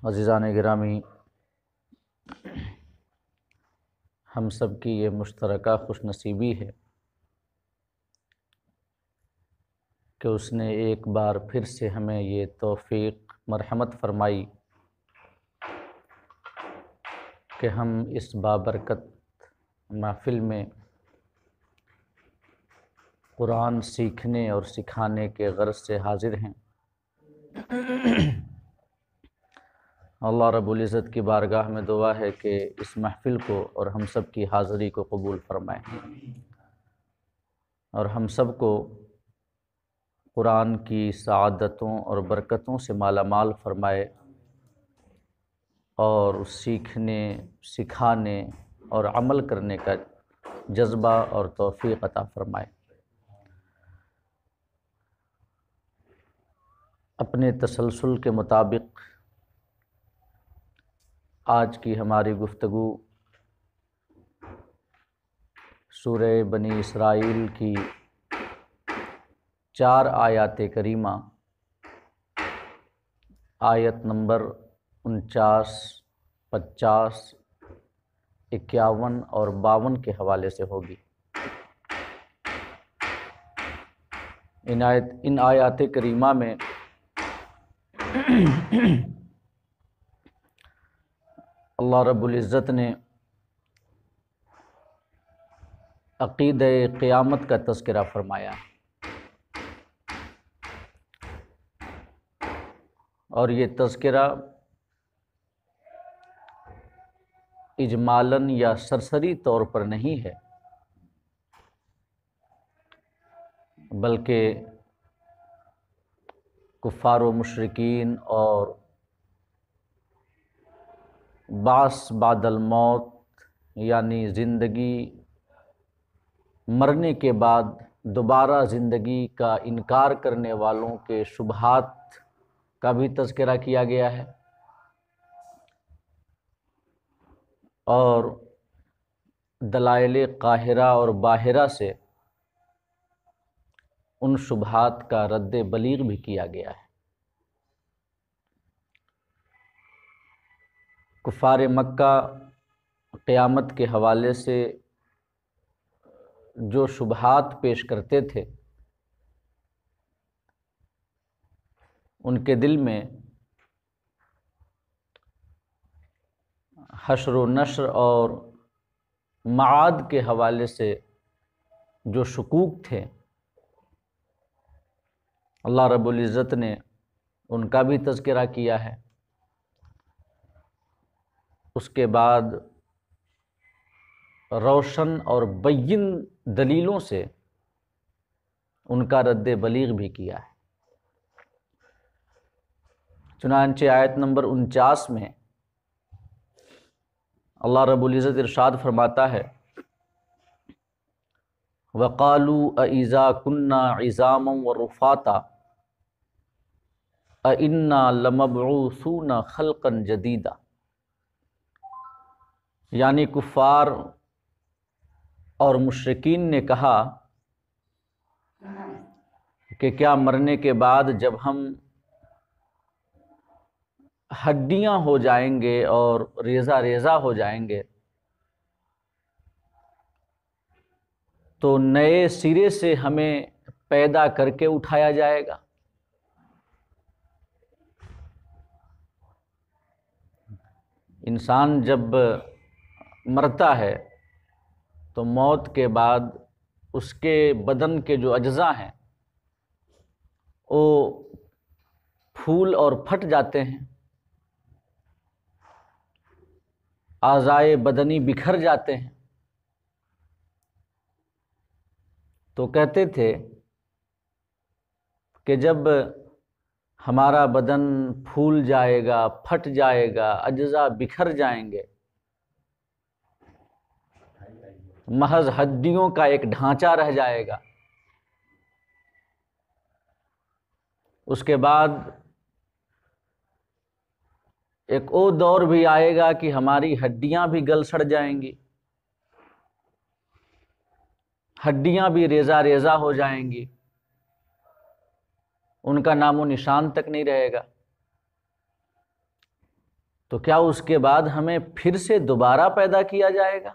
عزیزان گرامی، ہم سب کی یہ مشترکہ خوش نصیبی ہے کہ اس نے ایک بار پھر سے ہمیں یہ توفیق مرحمت فرمائی کہ ہم اس بابرکت محفل میں قرآن سیکھنے اور سکھانے کے غرض سے حاضر ہیں۔ اللہ رب العزت کی بارگاہ میں دعا ہے کہ اس محفل کو اور ہم سب کی حاضری کو قبول فرمائیں اور ہم سب کو قرآن کی سعادتوں اور برکتوں سے مالا مال فرمائے اور سیکھنے، سکھانے اور عمل کرنے کا جذبہ اور توفیق عطا فرمائے۔ اپنے تسلسل کے مطابق آج کی ہماری گفتگو سورہ بنی اسرائیل کی 4 آیات کریمہ، آیت نمبر 49، 50، 51 اور 52 کے حوالے سے ہوگی۔ ان آیات کریمہ میں اللہ رب العزت نے عقیدہ قیامت کا تذکرہ فرمایا اور یہ تذکرہ اجمالاً یا سرسری طور پر نہیں ہے، بلکہ کفار و مشرکین اور بعث بعد الموت یعنی زندگی مرنے کے بعد دوبارہ زندگی کا انکار کرنے والوں کے شبہات کا بھی تذکرہ کیا گیا ہے اور دلائل قاہرہ اور باہرہ سے ان شبہات کا رد بلیغ بھی کیا گیا ہے۔ کفار مکہ قیامت کے حوالے سے جو شبہات پیش کرتے تھے، ان کے دل میں حشر و نشر اور معاد کے حوالے سے جو شکوک تھے، اللہ رب العزت نے ان کا بھی تذکرہ کیا ہے۔ اس کے بعد روشن اور بین دلیلوں سے ان کا رد بلیغ بھی کیا ہے۔ چنانچہ آیت نمبر 49 میں اللہ رب العزت ارشاد فرماتا ہے وَقَالُوا أَإِذَا كُنَّا عِظَامًا وَرُفَاتًا أَإِنَّا لَمَبْعُوثُونَ خَلْقًا جَدِيدًا، یعنی کفار اور مشرکین نے کہا کہ کیا مرنے کے بعد جب ہم ہڈیاں ہو جائیں گے اور ریزہ ریزہ ہو جائیں گے تو نئے سرے سے ہمیں پیدا کر کے اٹھایا جائے گا؟ انسان جب مرتا ہے تو موت کے بعد اس کے بدن کے جو اجزاء ہیں وہ پھول اور پھٹ جاتے ہیں، اعضائے بدنی بکھر جاتے ہیں۔ تو کہتے تھے کہ جب ہمارا بدن پھول جائے گا، پھٹ جائے گا، اجزاء بکھر جائیں گے، محض ہڈیوں کا ایک ڈھانچہ رہ جائے گا، اس کے بعد ایک اور دور بھی آئے گا کہ ہماری ہڈیاں بھی گل سڑ جائیں گی، ہڈیاں بھی ریزہ ریزہ ہو جائیں گی، ان کا نام و نشان تک نہیں رہے گا۔ تو کیا اس کے بعد ہمیں پھر سے دوبارہ پیدا کیا جائے گا؟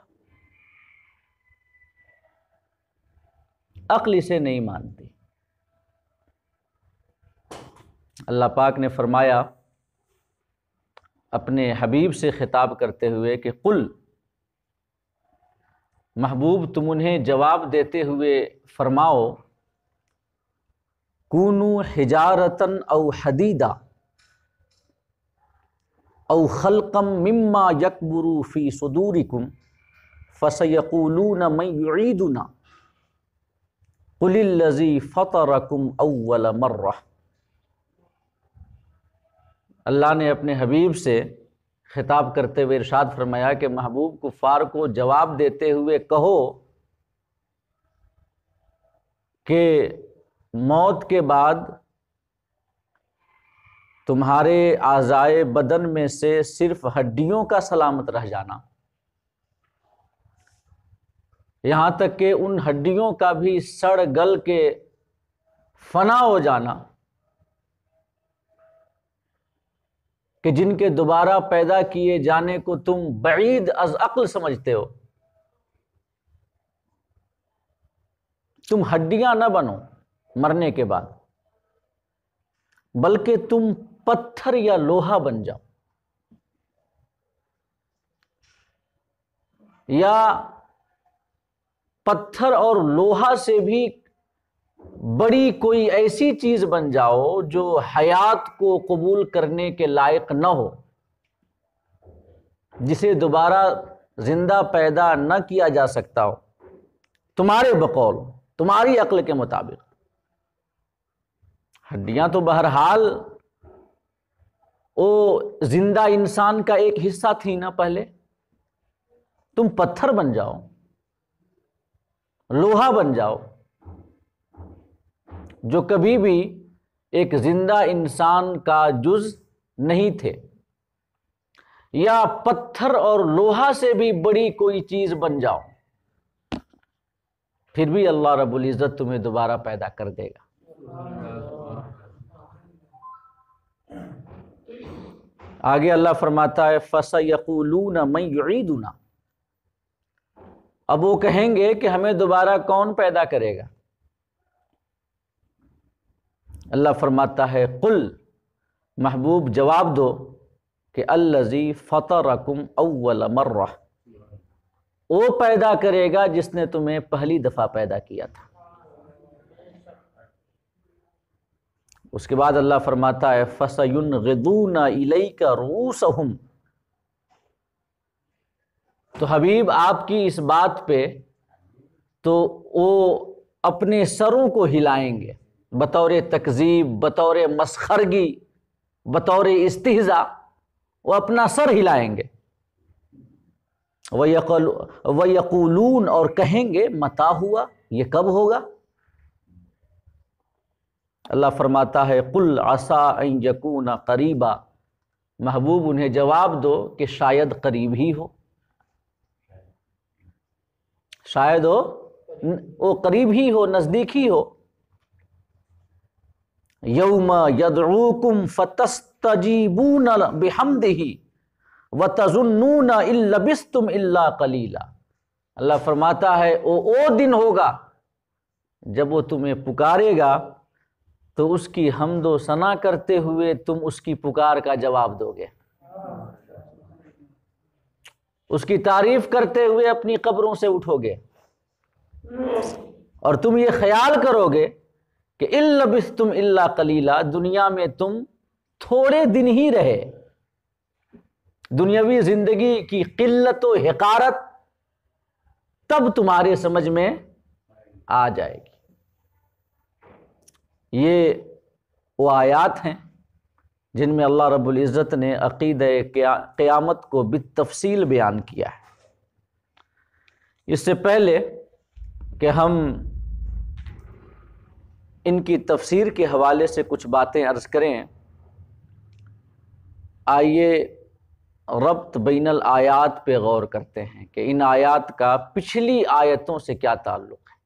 عقل اسے نہیں مانتی۔ اللہ پاک نے فرمایا اپنے حبیب سے خطاب کرتے ہوئے کہ قل، محبوب تم انہیں جواب دیتے ہوئے فرماؤ، کونوا حجارۃ او حدیدا او خلقا مما یکبر فی صدورکم فسیقولون من یعیدنا قل الذی فطرکم اول مرہ۔ اللہ نے اپنے حبیب سے خطاب کرتے ہوئے ارشاد فرمایا کہ محبوب کفار کو جواب دیتے ہوئے کہو کہ موت کے بعد تمہارے اعضائے بدن میں سے صرف ہڈیوں کا سلامت رہ جانا، یہاں تک کہ ان ہڈیوں کا بھی سڑ گل کے فنا ہو جانا، کہ جن کے دوبارہ پیدا کیے جانے کو تم بعید از عقل سمجھتے ہو، تم ہڈیاں نہ بنو مرنے کے بعد، بلکہ تم پتھر یا لوہا بن جاؤ، یا پتھر اور لوہا سے بھی بڑی کوئی ایسی چیز بن جاؤ جو حیات کو قبول کرنے کے لائق نہ ہو، جسے دوبارہ زندہ پیدا نہ کیا جا سکتا ہو تمہارے بقول، تمہاری عقل کے مطابق۔ ہڈیاں تو بہرحال وہ زندہ انسان کا ایک حصہ تھی نا پہلے، تم پتھر بن جاؤ، لوہا بن جاؤ، جو کبھی بھی ایک زندہ انسان کا جز نہیں تھے، یا پتھر اور لوہا سے بھی بڑی کوئی چیز بن جاؤ، پھر بھی اللہ رب العزت تمہیں دوبارہ پیدا کر دے گا۔ آگے اللہ فرماتا ہے فَسَيَقُولُونَ مَن يُعِيدُنَا، اب وہ کہیں گے کہ ہمیں دوبارہ کون پیدا کرے گا؟ اللہ فرماتا ہے قل، محبوب جواب دو کہ الذی فطرکم اول مرہ، وہ پیدا کرے گا جس نے تمہیں پہلی دفعہ پیدا کیا تھا۔ اس کے بعد اللہ فرماتا ہے فَسَيُنْغِضُونَ إِلَيْكَ رُؤُوسَهُمْ، تو حبیب آپ کی اس بات پہ تو وہ اپنے سروں کو ہلائیں گے بطور تکذیب، بطور مسخرگی، بطور استہزاء، وہ اپنا سر ہلائیں گے۔ وَيَقُولُونَ، اور کہیں گے متى ہوا، یہ کب ہوگا؟ اللہ فرماتا ہے قُلْ عَسَىٰ أَن يَكُونَ قَرِيبًا، محبوب انہیں جواب دو کہ شاید قریب ہی ہو، شاید وہ قریب ہی ہو، نزدیک ہی ہو۔ یوم یدعوکم فتستجیبون بحمدہ وتظنون ان لبثتم الا قلیلا، اللہ فرماتا ہے وہ دن ہوگا جب وہ تمہیں پکارے گا تو اس کی حمد و ثنا کرتے ہوئے تم اس کی پکار کا جواب دو گے، اس کی تعریف کرتے ہوئے اپنی قبروں سے اٹھو گے، اور تم یہ خیال کرو گے کہ ان لبثتم الا قلیلا، دنیا میں تم تھوڑے دن ہی رہے، دنیاوی زندگی کی قلت و حقارت تب تمہارے سمجھ میں آ جائے گی۔ یہ وہ آیات ہیں جن میں اللہ رب العزت نے عقیدہ قیامت کو بالتفصیل بیان کیا ہے۔ اس سے پہلے کہ ہم ان کی تفسیر کے حوالے سے کچھ باتیں عرض کریں، آئیے ربط بین الآیات پہ غور کرتے ہیں کہ ان آیات کا پچھلی آیتوں سے کیا تعلق ہے۔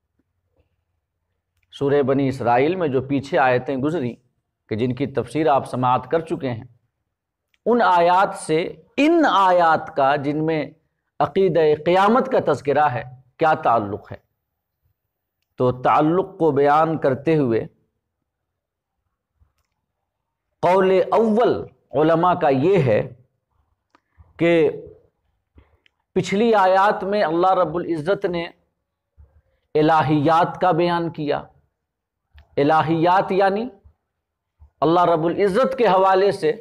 سورہ بنی اسرائیل میں جو پیچھے آیتیں گزری کہ جن کی تفسیر آپ سماعت کر چکے ہیں، ان آیات سے ان آیات کا جن میں عقیدہ قیامت کا تذکرہ ہے کیا تعلق ہے؟ تو تعلق کو بیان کرتے ہوئے قول اول علماء کا یہ ہے کہ پچھلی آیات میں اللہ رب العزت نے الہیات کا بیان کیا. الہیات یعنی اللہ رب العزت کے حوالے سے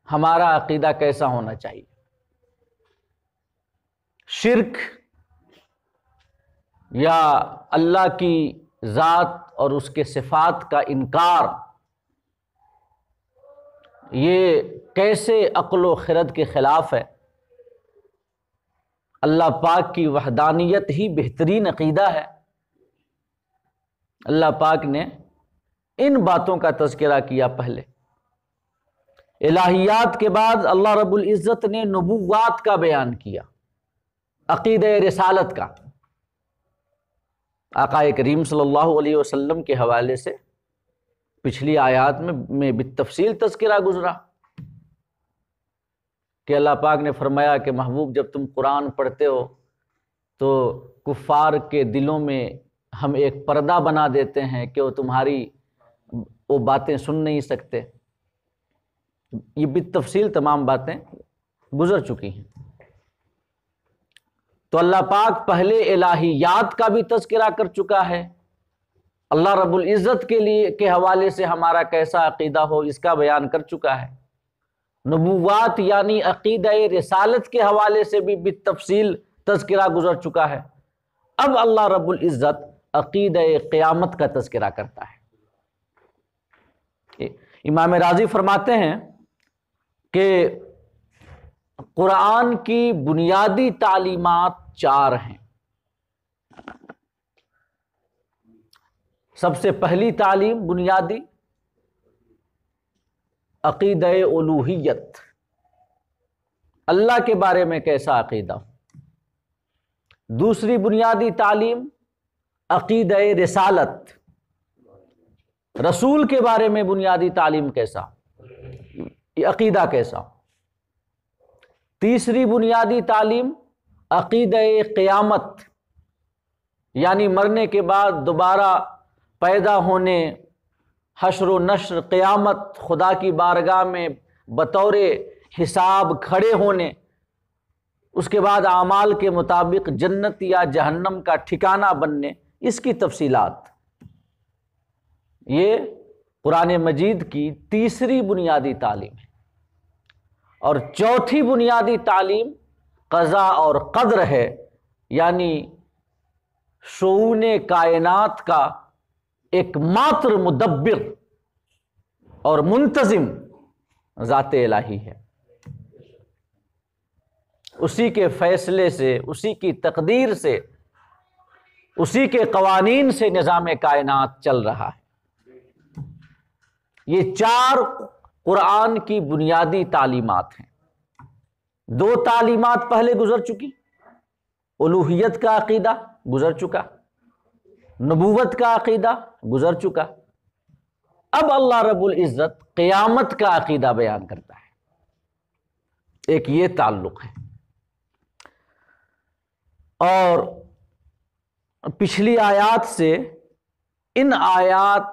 ہمارا عقیدہ کیسا ہونا چاہیے. شرک یا اللہ کی ذات اور اس کے صفات کا انکار، یہ کیسے عقل و خرد کے خلاف ہے. اللہ پاک کی وحدانیت ہی بہترین عقیدہ ہے. اللہ پاک نے ان باتوں کا تذکرہ کیا پہلے. الہیات کے بعد اللہ رب العزت نے نبوات کا بیان کیا، عقیدہ رسالت کا. آقا کریم صلی اللہ علیہ وسلم کے حوالے سے پچھلی آیات میں بالتفصیل تذکرہ گزرا کہ اللہ پاک نے فرمایا کہ محبوب جب تم قرآن پڑھتے ہو تو کفار کے دلوں میں ہم ایک پردہ بنا دیتے ہیں کہ وہ تمہاری وہ باتیں سن نہیں سکتے. یہ بالتفصیل تمام باتیں گزر چکی ہیں. تو اللہ پاک پہلے الہیات کا بھی تذکرہ کر چکا ہے، اللہ رب العزت کے حوالے سے ہمارا کیسا عقیدہ ہو اس کا بیان کر چکا ہے. نبوات یعنی عقیدہ رسالت کے حوالے سے بھی بالتفصیل تذکرہ گزر چکا ہے. اب اللہ رب العزت عقیدہ قیامت کا تذکرہ کرتا ہے. امام راضی فرماتے ہیں کہ قرآن کی بنیادی تعلیمات 4 ہیں. سب سے پہلی تعلیم بنیادی عقیدہ الوہیت، اللہ کے بارے میں کیسا عقیدہ ہو. دوسری بنیادی تعلیم عقیدہ رسالت، رسول کے بارے میں بنیادی تعلیم کیسا، عقیدہ کیسا. تیسری بنیادی تعلیم عقیدہ قیامت، یعنی مرنے کے بعد دوبارہ پیدا ہونے، حشر و نشر، قیامت، خدا کی بارگاہ میں بطور حساب کھڑے ہونے، اس کے بعد اعمال کے مطابق جنت یا جہنم کا ٹھکانہ بننے، اس کی تفصیلات. یہ قرآن مجید کی تیسری بنیادی تعلیم ہے. اور چوتھی بنیادی تعلیم قضاء اور قدر ہے، یعنی شؤون کائنات کا ایک ماتر مدبر اور منتظم ذات الہی ہے. اسی کے فیصلے سے، اسی کی تقدیر سے، اسی کے قوانین سے نظام کائنات چل رہا ہے. یہ 4 قرآن کی بنیادی تعلیمات ہیں. 2 تعلیمات پہلے گزر چکی، الوہیت کا عقیدہ گزر چکا، نبوت کا عقیدہ گزر چکا. اب اللہ رب العزت قیامت کا عقیدہ بیان کرتا ہے. ایک یہ تعلق ہے. اور پچھلی آیات سے ان آیات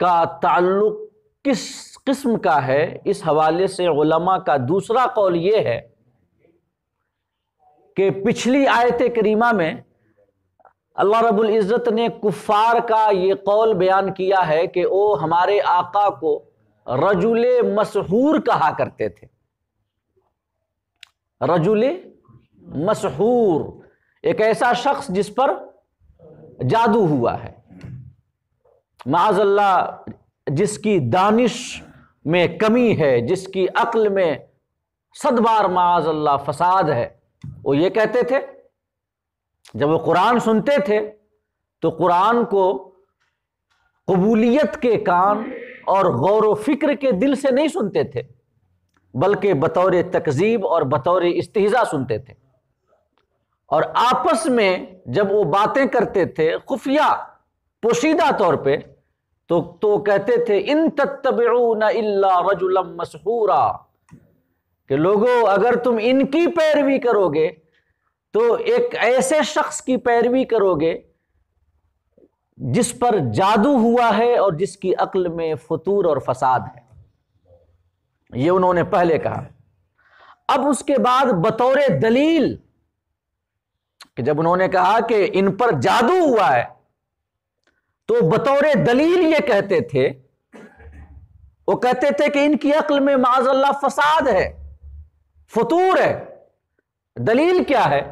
کا تعلق کس قسم کا ہے، اس حوالے سے علماء کا دوسرا قول یہ ہے کہ پچھلی آیت کریمہ میں اللہ رب العزت نے کفار کا یہ قول بیان کیا ہے کہ وہ ہمارے آقا کو رجل مسحور کہا کرتے تھے. رجل مسحور، ایک ایسا شخص جس پر جادو ہوا ہے، معاذ اللہ، جس کی دانش میں کمی ہے، جس کی عقل میں 100 بار معاذ اللہ فساد ہے. وہ یہ کہتے تھے، جب وہ قرآن سنتے تھے تو قرآن کو قبولیت کے کان اور غور و فکر کے دل سے نہیں سنتے تھے، بلکہ بطور تکذیب اور بطور استہزاء سنتے تھے. اور آپس میں جب وہ باتیں کرتے تھے خفیہ پوشیدہ طور پہ تو کہتے تھے ان تتبعون الا رجلا مسحورا، کہ لوگوں اگر تم ان کی پیروی کرو گے تو ایک ایسے شخص کی پیروی کرو گے جس پر جادو ہوا ہے اور جس کی عقل میں فطور اور فساد ہے. یہ انہوں نے پہلے کہا. اب اس کے بعد بطور دلیل کہ جب انہوں نے کہا کہ ان پر جادو ہوا ہے تو بطور دلیل یہ کہتے تھے، وہ کہتے تھے کہ ان کی عقل میں معاذ اللہ فساد ہے، فطور ہے. دلیل کیا ہے؟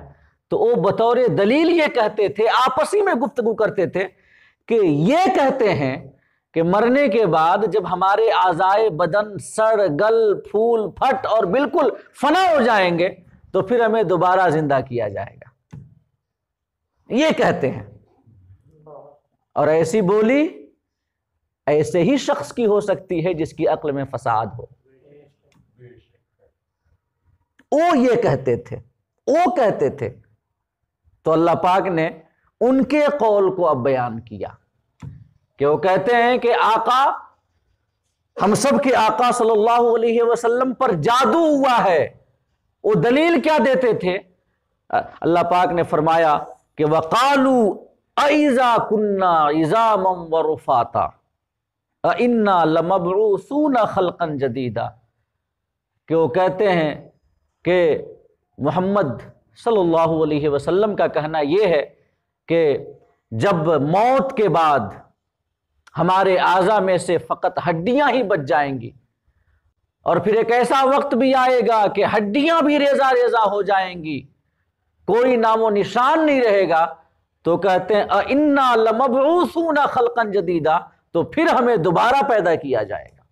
تو وہ بطور دلیل یہ کہتے تھے، آپسی میں گفتگو کرتے تھے کہ یہ کہتے ہیں کہ مرنے کے بعد جب ہمارے اعضائے بدن سڑ گل پھول پھٹ اور بالکل فنا ہو جائیں گے تو پھر ہمیں دوبارہ زندہ کیا جائے گا. یہ کہتے ہیں. اور ایسی بولی ایسے ہی شخص کی ہو سکتی ہے جس کی عقل میں فساد ہو. وہ یہ کہتے تھے، وہ کہتے تھے. تو اللہ پاک نے ان کے قول کو اب بیان کیا کہ وہ کہتے ہیں کہ آقا، ہم سب کے آقا صلی اللہ علیہ وسلم پر جادو ہوا ہے. وہ دلیل کیا دیتے تھے؟ اللہ پاک نے فرمایا کہ وَقَالُوا أَإِذَا كُنَّا عِظَامًا وَرُفَاتًا أَإِنَّا لَمَبْعُوثُونَ خَلْقًا جَدِيدًا، کہ وہ کہتے ہیں کہ محمد صلی اللہ علیہ وسلم کا کہنا یہ ہے کہ جب موت کے بعد ہمارے اعضاء میں سے فقط ہڈیاں ہی بچ جائیں گی اور پھر ایک ایسا وقت بھی آئے گا کہ ہڈیاں بھی ریزہ ریزہ ہو جائیں گی، کوئی نام و نشان نہیں رہے گا، تو کہتے ہیں اِنَّا لَمَبْعُوثُونَ خَلْقًا جَدِيدًا، تو پھر ہمیں دوبارہ پیدا کیا جائے گا.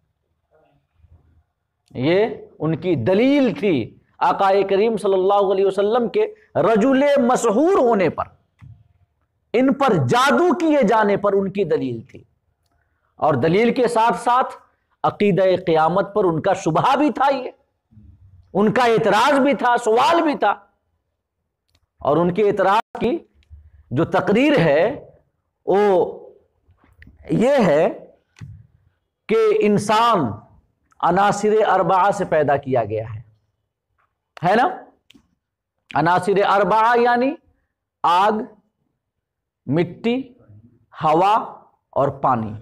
یہ ان کی دلیل تھی آقا کریم صلی اللہ علیہ وسلم کے رجل مسحور ہونے پر، ان پر جادو کیے جانے پر ان کی دلیل تھی. اور دلیل کے ساتھ ساتھ عقیدہ قیامت پر ان کا شبہہ بھی تھا، یہ ان کا اعتراض بھی تھا، سوال بھی تھا. اور ان کے اعتراض کی جو تقریر ہے وہ یہ ہے کہ انسان عناصر اربعہ سے پیدا کیا گیا ہے نا. عناصر اربعہ یعنی آگ، مٹی، ہوا اور پانی.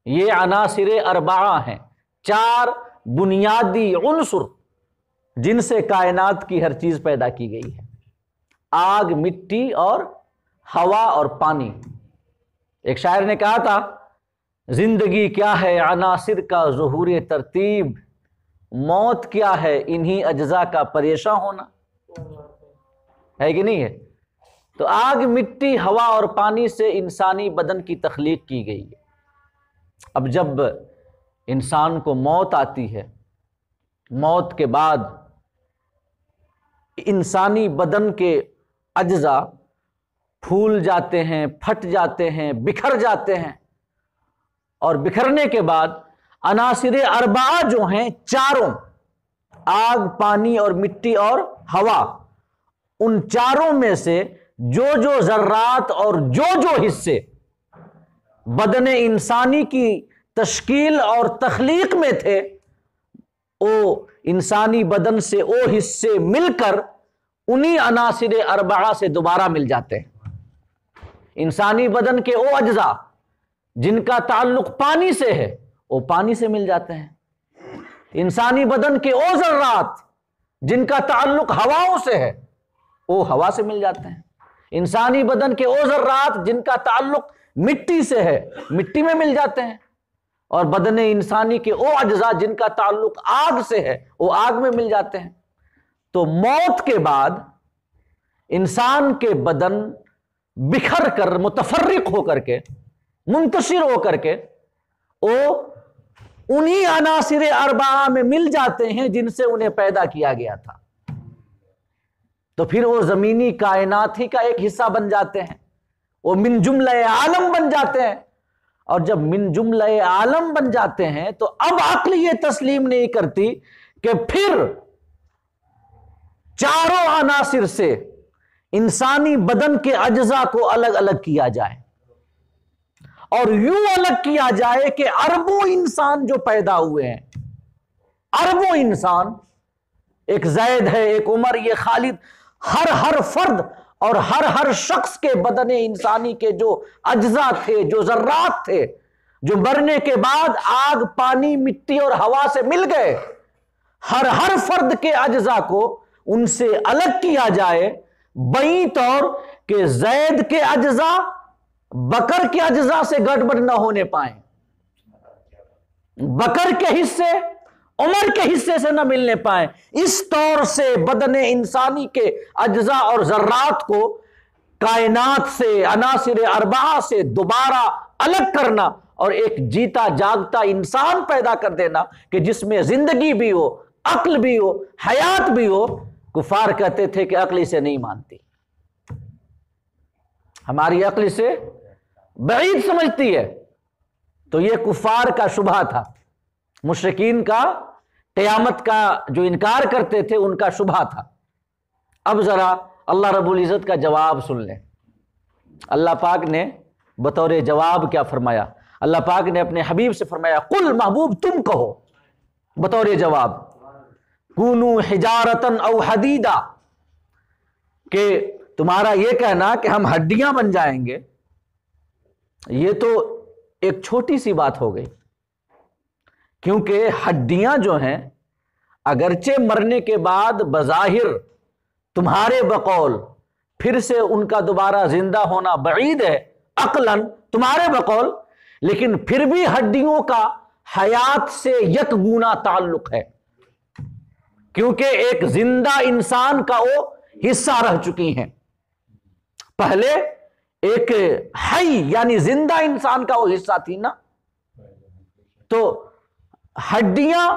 یہ عناصر اربعہ ہیں، چار بنیادی عنصر جن سے کائنات کی ہر چیز پیدا کی گئی ہے: آگ، مٹی اور ہوا اور پانی. ایک شاعر نے کہا تھا، زندگی کیا ہے عناصر کا ظہور ترتیب، موت کیا ہے انہی اجزاء کا پریشاں ہونا. ہے کہ نہیں ہے؟ تو آگ، مٹی، ہوا اور پانی سے انسانی بدن کی تخلیق کی گئی ہے. اب جب انسان کو موت آتی ہے، موت کے بعد انسانی بدن کے اجزاء پھول جاتے ہیں، پھٹ جاتے ہیں، بکھر جاتے ہیں. اور بکھرنے کے بعد عناصر اربعہ جو ہیں چاروں، آگ، پانی اور مٹی اور ہوا، ان چاروں میں سے جو جو ذرات اور جو حصے بدن انسانی کی تشکیل اور تخلیق میں تھے، وہ انسانی بدن سے وہ حصے مل کر انہی عناصر اربعہ سے دوبارہ مل جاتے ہیں. انسانی بدن کے وہ اجزاء جن کا تعلق پانی سے ہے وہ پانی سے مل جاتے ہیں. انسانی بدن کے وہ ذرات جن کا تعلق ہواؤں سے ہے وہ ہوا سے مل جاتے ہیں. انسانی بدن کے وہ ذرات جن کا تعلق مٹی سے ہے مٹی میں مل جاتے ہیں. اور بدن انسانی کے وہ اجزاء جن کا تعلق آگ سے ہے وہ آگ میں مل جاتے ہیں. تو موت کے بعد انسان کے بدن بکھر کر، متفرق ہو کر کے، منتشر ہو کر کے وہ انہی عناصر اربعہ میں مل جاتے ہیں جن سے انہیں پیدا کیا گیا تھا. تو پھر وہ زمینی کائنات ہی کا ایک حصہ بن جاتے ہیں، وہ من جملہ عالم بن جاتے ہیں. اور جب من جملہ عالم بن جاتے ہیں تو اب عقل یہ تسلیم نہیں کرتی کہ پھر چاروں عناصر سے انسانی بدن کے اجزاء کو الگ الگ کیا جائے اور یوں الگ کیا جائے کہ اربوں انسان جو پیدا ہوئے ہیں، اربوں انسان ایک زید ہے، ایک عمر، یہ خالد، ہر فرد اور ہر شخص کے بدن انسانی کے جو اجزاء تھے، جو ذرات تھے، جو مرنے کے بعد آگ، پانی، مٹی اور ہوا سے مل گئے، ہر فرد کے اجزاء کو ان سے الگ کیا جائے، بئی طور کہ زید کے اجزاء بکر کے اجزاء سے گڑبڑ نہ ہونے پائیں، بکر کے حصے عمر کے حصے سے نہ ملنے پائیں، اس طور سے بدن انسانی کے اجزاء اور ذرات کو کائنات سے، عناصر اربعہ سے دوبارہ الگ کرنا اور ایک جیتا جاگتا انسان پیدا کر دینا کہ جس میں زندگی بھی ہو، عقل بھی ہو، حیات بھی ہو۔ کفار کہتے تھے کہ عقل اسے نہیں مانتی، ہماری عقل اسے بعید سمجھتی ہے۔ تو یہ کفار کا شبہ تھا، مشرکین کا قیامت کا جو انکار کرتے تھے ان کا شبہ تھا۔ اب ذرا اللہ رب العزت کا جواب سن لیں۔ اللہ پاک نے بطور جواب کیا فرمایا؟ اللہ پاک نے اپنے حبیب سے فرمایا، قل، محبوب تم کہو بطور جواب، کونو حجارتن او حدیدا، کہ تمہارا یہ کہنا کہ ہم ہڈیاں بن جائیں گے، یہ تو ایک چھوٹی سی بات ہو گئی، کیونکہ ہڈیاں جو ہیں اگرچہ مرنے کے بعد بظاہر تمہارے بقول پھر سے ان کا دوبارہ زندہ ہونا بعید ہے، عقلاً تمہارے بقول، لیکن پھر بھی ہڈیوں کا حیات سے یک گونا تعلق ہے، کیونکہ ایک زندہ انسان کا وہ حصہ رہ چکی ہیں۔ پہلے ایک حی یعنی زندہ انسان کا وہ حصہ تھی نا، تو ہڈیاں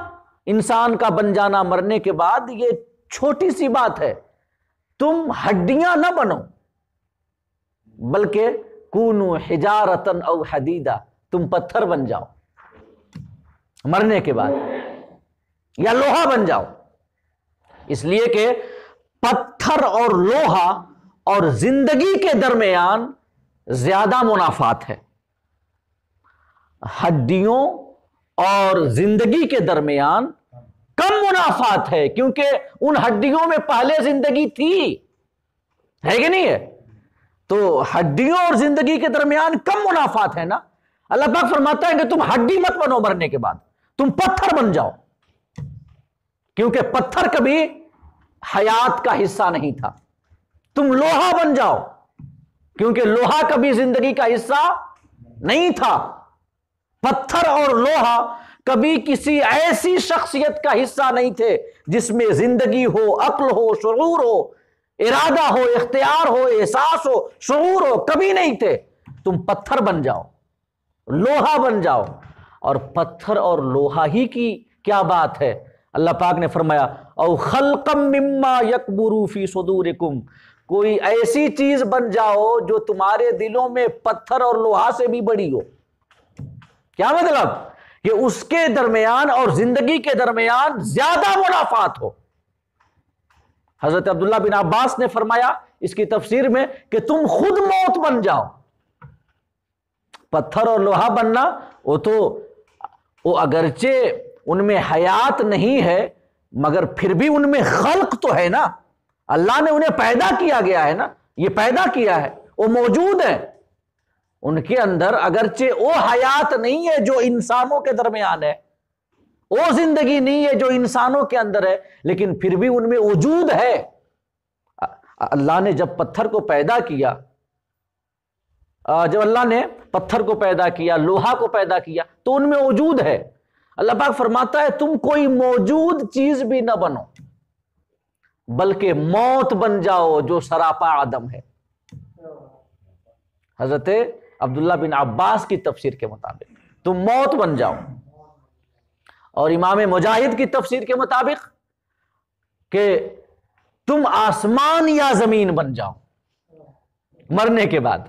انسان کا بن جانا مرنے کے بعد یہ چھوٹی سی بات ہے۔ تم ہڈیاں نہ بنو بلکہ کونو حجارتن او حدیدا، تم پتھر بن جاؤ مرنے کے بعد، یا لوہا بن جاؤ، اس لیے کہ پتھر اور لوہا اور زندگی کے درمیان زیادہ منافات ہے، ہڈیوں اور زندگی کے درمیان کم منافات ہے، کیونکہ ان ہڈیوں میں پہلے زندگی تھی، ہے کہ نہیں ہے؟ تو ہڈیوں اور زندگی کے درمیان کم منافات ہے نا۔ اللہ پاک فرماتا ہے کہ تم ہڈی مت بنو مرنے کے بعد، تم پتھر بن جاؤ، کیونکہ پتھر کبھی حیات کا حصہ نہیں تھا۔ تم لوہا بن جاؤ، کیونکہ لوہا کبھی زندگی کا حصہ نہیں تھا۔ پتھر اور لوہا کبھی کسی ایسی شخصیت کا حصہ نہیں تھے جس میں زندگی ہو، عقل ہو، شعور ہو، ارادہ ہو، اختیار ہو، احساس ہو، شعور ہو، کبھی نہیں تھے۔ تم پتھر بن جاؤ، لوہا بن جاؤ۔ اور پتھر اور لوہا ہی کی کیا بات ہے؟ اللہ پاک نے فرمایا، او خلقا مما یکبر فی صدورکم، کوئی ایسی چیز بن جاؤ جو تمہارے دلوں میں پتھر اور لوہا سے بھی بڑی ہو۔ کیا مطلب؟ کہ اس کے درمیان اور زندگی کے درمیان زیادہ منافات ہو۔ حضرت عبداللہ بن عباس نے فرمایا اس کی تفسیر میں کہ تم خود موت بن جاؤ۔ پتھر اور لوہا بننا وہ اگرچہ ان میں حیات نہیں ہے مگر پھر بھی ان میں خلق تو ہے نا، اللہ نے انہیں پیدا کیا گیا ہے نا، یہ پیدا کیا ہے، وہ موجود ہے، ان کے اندر اگرچہ وہ حیات نہیں ہے جو انسانوں کے درمیان ہے، وہ زندگی نہیں ہے جو انسانوں کے اندر ہے، لیکن پھر بھی ان میں وجود ہے۔ اللہ نے جب پتھر کو پیدا کیا، جب اللہ نے پتھر کو پیدا کیا، لوہا کو پیدا کیا، تو ان میں وجود ہے۔ اللہ پاک فرماتا ہے تم کوئی موجود چیز بھی نہ بنو بلکہ موت بن جاؤ جو سراپا عدم ہے۔ حضرت عبداللہ بن عباس کی تفسیر کے مطابق تم موت بن جاؤ، اور امام مجاہد کی تفسیر کے مطابق کہ تم آسمان یا زمین بن جاؤ مرنے کے بعد۔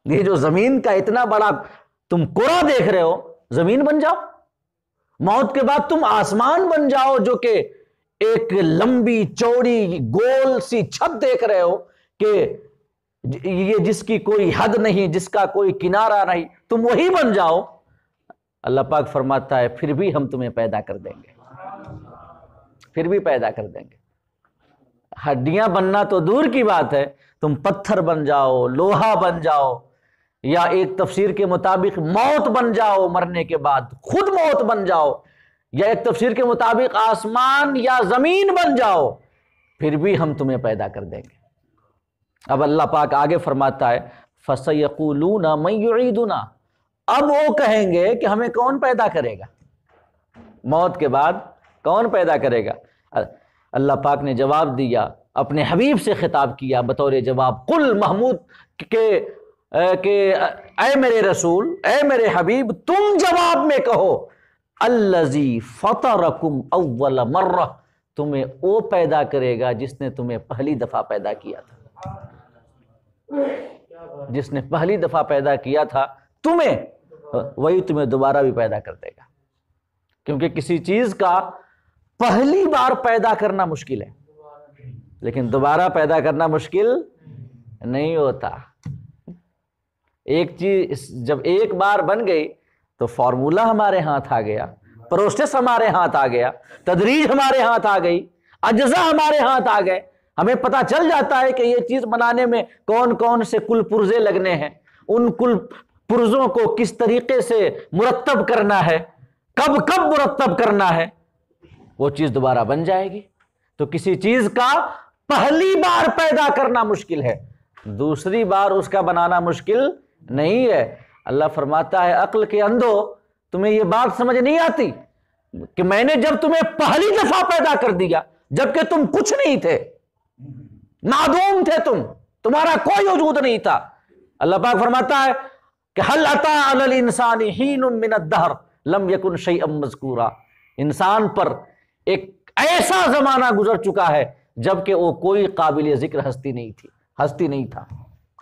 یہ جو زمین کا اتنا بڑا تم کرہ دیکھ رہے ہو، زمین بن جاؤ، موت کے بعد تم آسمان بن جاؤ جو کہ ایک لمبی چوڑی گول سی چھت دیکھ رہے ہو کہ یہ جس کی کوئی حد نہیں، جس کا کوئی کنارہ نہیں، تم وہی بن جاؤ۔ اللہ پاک فرماتا ہے پھر بھی ہم تمہیں پیدا کر دیں گے، پھر بھی پیدا کر دیں گے۔ ہڈیاں بننا تو دور کی بات ہے، تم پتھر بن جاؤ، لوہا بن جاؤ، یا ایک تفسیر کے مطابق موت بن جاؤ، مرنے کے بعد خود موت بن جاؤ، یا ایک تفسیر کے مطابق آسمان یا زمین بن جاؤ، پھر بھی ہم تمہیں پیدا کر دیں گے۔ اب اللہ پاک آگے فرماتا ہے فَسَيَقُولُونَ مَن يُعِيدُنَا، اب وہ کہیں گے کہ ہمیں کون پیدا کرے گا، موت کے بعد کون پیدا کرے گا۔ اللہ پاک نے جواب دیا، اپنے حبیب سے خطاب کیا بطور جواب، قل محمود کہ اے میرے رسول، اے میرے حبیب، تم جواب میں کہو الذی فطرکم اول مرہ، تمہیں وہ پیدا کرے گا جس نے تمہیں پہلی دفعہ پیدا کیا تھا، جس نے پہلی دفعہ پیدا کیا تھا تمہیں، وہی تمہیں دوبارہ بھی پیدا کر دے گا۔ کیونکہ کسی چیز کا پہلی بار پیدا کرنا مشکل ہے، لیکن دوبارہ پیدا کرنا مشکل نہیں ہوتا۔ ایک چیز جب ایک بار بن گئی تو فارمولہ ہمارے ہاتھ آ گیا، پروسیس ہمارے ہاتھ آ گیا، تدریج ہمارے ہاتھ آ گئی، اجزاء ہمارے ہاتھ آ گئے، ہمیں پتہ چل جاتا ہے کہ یہ چیز بنانے میں کون کون سے کل پرزے لگنے ہیں، ان کل پرزوں کو کس طریقے سے مرتب کرنا ہے، کب کب مرتب کرنا ہے، وہ چیز دوبارہ بن جائے گی۔ تو کسی چیز کا پہلی بار پیدا کرنا مشکل ہے، دوسری بار اس کا بنانا مشکل نہیں ہے۔ اللہ فرماتا ہے عقل کے اندھو، تمہیں یہ بات سمجھ نہیں آتی کہ میں نے جب تمہیں پہلی دفعہ پیدا کر دیا جبکہ تم کچھ نہیں تھے، معدوم تھے، تمہارا کوئی وجود نہیں تھا۔ اللہ پاک فرماتا ہے کہ هل اتى على الانسان حين من الدهر لم يكن شيئا مذكورا، انسان پر ایک ایسا زمانہ گزر چکا ہے جبکہ وہ کوئی قابل ذکر ہستی نہیں تھا۔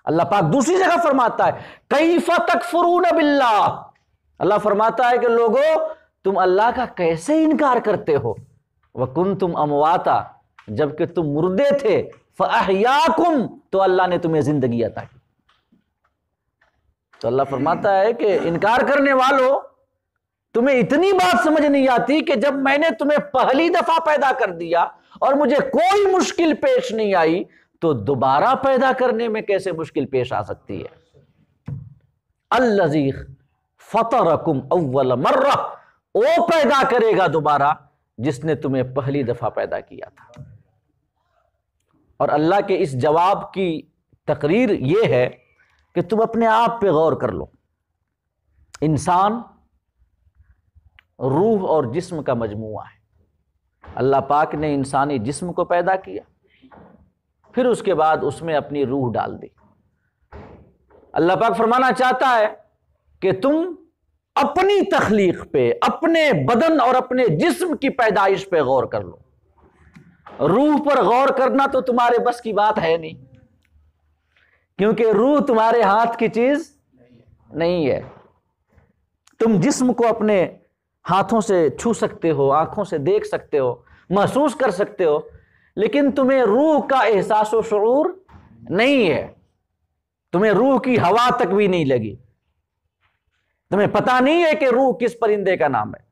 اللہ پاک دوسری جگہ فرماتا ہے کیف تکفرون باللہ، اللہ فرماتا ہے کہ لوگو تم اللہ کا کیسے انکار کرتے ہو، وکنتم امواتا، جبکہ تم مردے تھے، فاحیاکم، تو اللہ نے تمہیں زندگی عطا کی۔ تو اللہ فرماتا ہے کہ انکار کرنے والوں، تمہیں اتنی بات سمجھ نہیں آتی کہ جب میں نے تمہیں پہلی دفعہ پیدا کر دیا اور مجھے کوئی مشکل پیش نہیں آئی تو دوبارہ پیدا کرنے میں کیسے مشکل پیش آ سکتی ہے۔ الذی فطرکم اول مرہ، وہ پیدا کرے گا دوبارہ جس نے تمہیں پہلی دفعہ پیدا کیا تھا۔ اور اللہ کے اس جواب کی تقریر یہ ہے کہ تم اپنے آپ پہ غور کر لو۔ انسان روح اور جسم کا مجموعہ ہے۔ اللہ پاک نے انسانی جسم کو پیدا کیا، پھر اس کے بعد اس میں اپنی روح ڈال دی۔ اللہ پاک فرمانا چاہتا ہے کہ تم اپنی تخلیق پہ، اپنے بدن اور اپنے جسم کی پیدائش پہ غور کر لو۔ روح پر غور کرنا تو تمہارے بس کی بات ہے نہیں، کیونکہ روح تمہارے ہاتھ کی چیز نہیں ہے۔ تم جسم کو اپنے ہاتھوں سے چھو سکتے ہو، آنکھوں سے دیکھ سکتے ہو، محسوس کر سکتے ہو، لیکن تمہیں روح کا احساس و شعور نہیں ہے، تمہیں روح کی ہوا تک بھی نہیں لگی، تمہیں پتہ نہیں ہے کہ روح کس پرندے کا نام ہے۔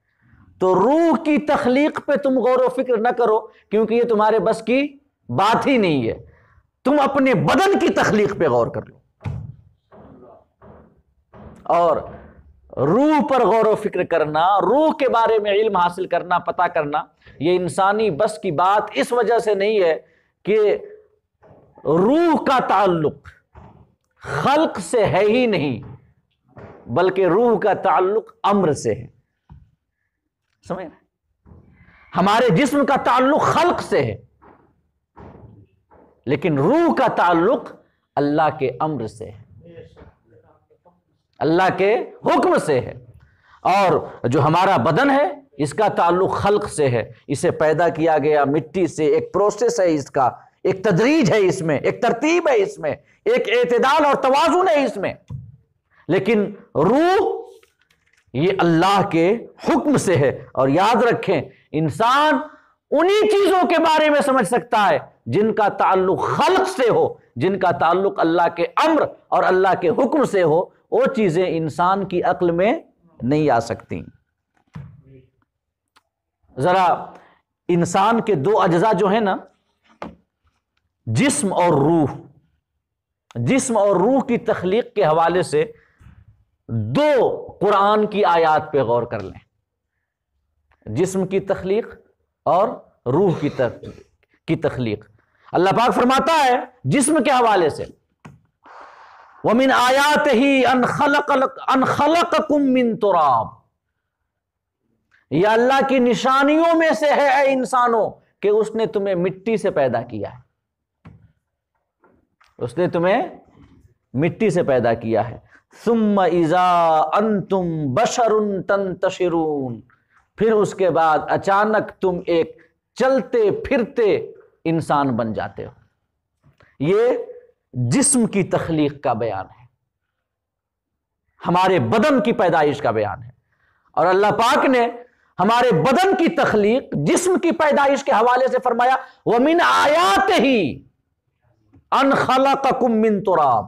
تو روح کی تخلیق پہ تم غور و فکر نہ کرو، کیونکہ یہ تمہارے بس کی بات ہی نہیں ہے۔ تم اپنے بدن کی تخلیق پہ غور کر لو، اور روح پر غور و فکر کرنا، روح کے بارے میں علم حاصل کرنا، پتہ کرنا، یہ انسانی بس کی بات اس وجہ سے نہیں ہے کہ روح کا تعلق خلق سے ہے ہی نہیں، بلکہ روح کا تعلق امر سے ہے۔ سمجھ رہے؟ ہمارے جسم کا تعلق خلق سے ہے، لیکن روح کا تعلق اللہ کے امر سے ہے، اللہ کے حکم سے ہے۔ اور جو ہمارا بدن ہے اس کا تعلق خلق سے ہے، اسے پیدا کیا گیا مٹی سے، ایک پروسیس ہے، اس کا ایک تدریج ہے، اس میں ایک ترتیب ہے، اس میں ایک اعتدال اور توازن ہے اس میں۔ لیکن روح یہ اللہ کے حکم سے ہے۔ اور یاد رکھیں انسان انہی چیزوں کے بارے میں سمجھ سکتا ہے جن کا تعلق خلق سے ہو، جن کا تعلق اللہ کے امر اور اللہ کے حکم سے ہو، وہ چیزیں انسان کی عقل میں نہیں آ سکتی۔ ذرا انسان کے دو اجزاء جو ہیں نا، جسم اور روح، جسم اور روح کی تخلیق کے حوالے سے دو قرآن کی آیات پہ غور کر لیں، جسم کی تخلیق اور روح کی تخلیق۔ اللہ پاک فرماتا ہے جسم کے حوالے سے وَمِنْ آيَاتِهِ أَنْ خَلَقَكُم مِّن تُرَابٍ، یہ اللہ کی نشانیوں میں سے ہے اے انسانوں کہ اس نے تمہیں مٹی سے پیدا کیا ہے، اس نے تمہیں مٹی سے پیدا کیا ہے۔ ثُمَّ إِذَا أَنْتُمْ بَشَرٌ تَنْتَشِرُونَ، پھر اس کے بعد اچانک تم ایک چلتے پھرتے انسان بن جاتے ہو۔ یہ جسم کی تخلیق کا بیان ہے، ہمارے بدن کی پیدائش کا بیان ہے، اور اللہ پاک نے ہمارے بدن کی تخلیق، جسم کی پیدائش کے حوالے سے فرمایا وَمِنْ آيَاتِهِ أَنْ خَلَقَكُم مِّن تُرَابٍ،